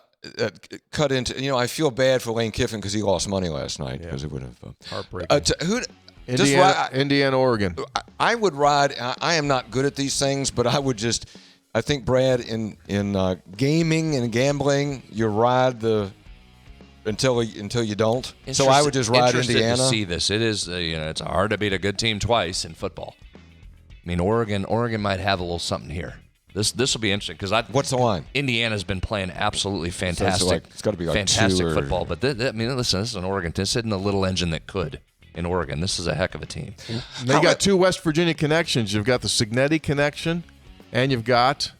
cut into. I feel bad for Lane Kiffin because he lost money last night because it would have Heartbreaking. Indiana, Oregon. I would ride. I am not good at these things, but I would just. I think Brad in gaming and gambling, you ride the until you don't. So I would just ride Indiana. To see this, it is it's hard to beat a good team twice in football. I mean, Oregon might have a little something here. This will be interesting because what's the line? Indiana's been playing absolutely fantastic. So it's got to be like fantastic 2 football. But listen, this is an Oregon. This isn't a little engine that could. In Oregon, this is a heck of a team. They got 2 West Virginia connections. You've got the Cignetti connection. And you've got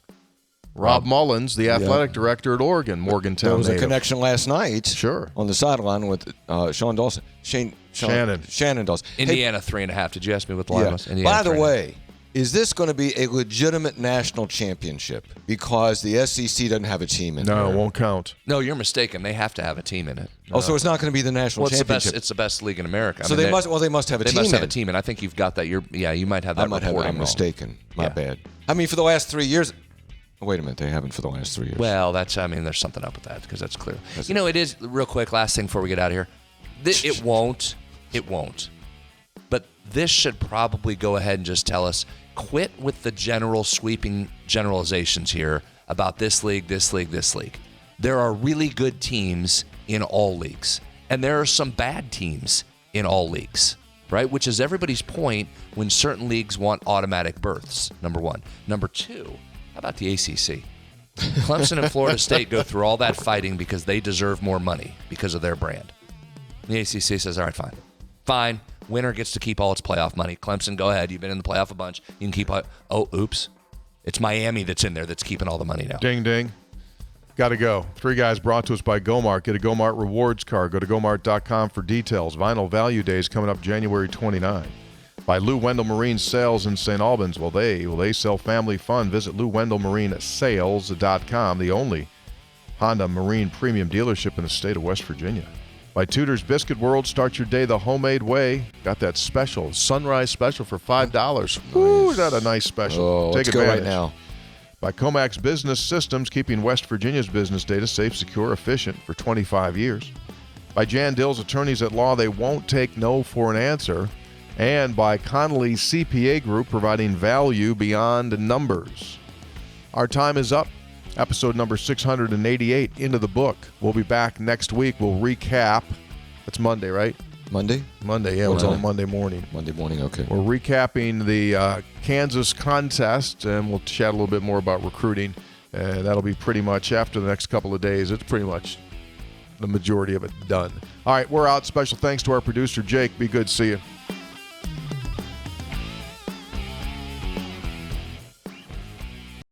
Rob Mullins, the athletic director at Oregon, Morgantown. There was native. a connection last night. Sure. On the sideline with Sean Dawson. Shannon Dawson. Indiana 3.5. Did you ask me what the line was? Indiana By the 3.5. way, is this going to be a legitimate national championship because the SEC doesn't have a team in No, there? it won't count. No, you're mistaken. They have to have a team in it. So it's not going to be the national championship. It's the best league in America. So they must have a team. They must have a team, and I think you've got that. You might have that. I'm mistaken. My bad. I mean, for the last 3 years. Wait a minute, they haven't for the last 3 years. Well, there's something up with that because that's clear. It is real quick. Last thing before we get out of here, it won't. But this should probably go ahead and just tell us. Quit with the general sweeping generalizations here about this league. There are really good teams in all leagues, and there are some bad teams in all leagues, right? Which is everybody's point when certain leagues want automatic berths, number one. Number two, how about the ACC? Clemson and Florida State go through all that fighting because they deserve more money because of their brand. The ACC says, all right, fine. Winner gets to keep all its playoff money. Clemson, go ahead. You've been in the playoff a bunch. You can keep – oh, oops. It's Miami that's in there that's keeping all the money now. Ding, ding. Got to go. 3 Guys brought to us by Gomart. Get a Gomart rewards card. Go to Gomart.com for details. Vinyl Value Day is coming up January 29. By Lou Wendell Marine Sales in St. Albans. Well, they sell family fun. Visit LouWendellMarineSales.com, the only Honda Marine premium dealership in the state of West Virginia. By Tudor's Biscuit World, start your day the homemade way. Got that special, sunrise special for $5. Woo, is that a nice special? Oh, Take let's advantage. go right now. By Comax Business Systems, keeping West Virginia's business data safe, secure, efficient for 25 years. By Jan Dill's Attorneys at Law, they won't take no for an answer. And by Connolly CPA Group, providing value beyond numbers. Our time is up. Episode number 688 into the book. We'll be back next week. We'll recap. That's Monday, right? Monday, Monday, yeah. What's We're on on? Monday morning. Monday morning. Okay. We're recapping the Kansas contest, and we'll chat a little bit more about recruiting. And that'll be pretty much after the next couple of days. It's pretty much the majority of it done. All right, we're out. Special thanks to our producer, Jake. Be good. See you.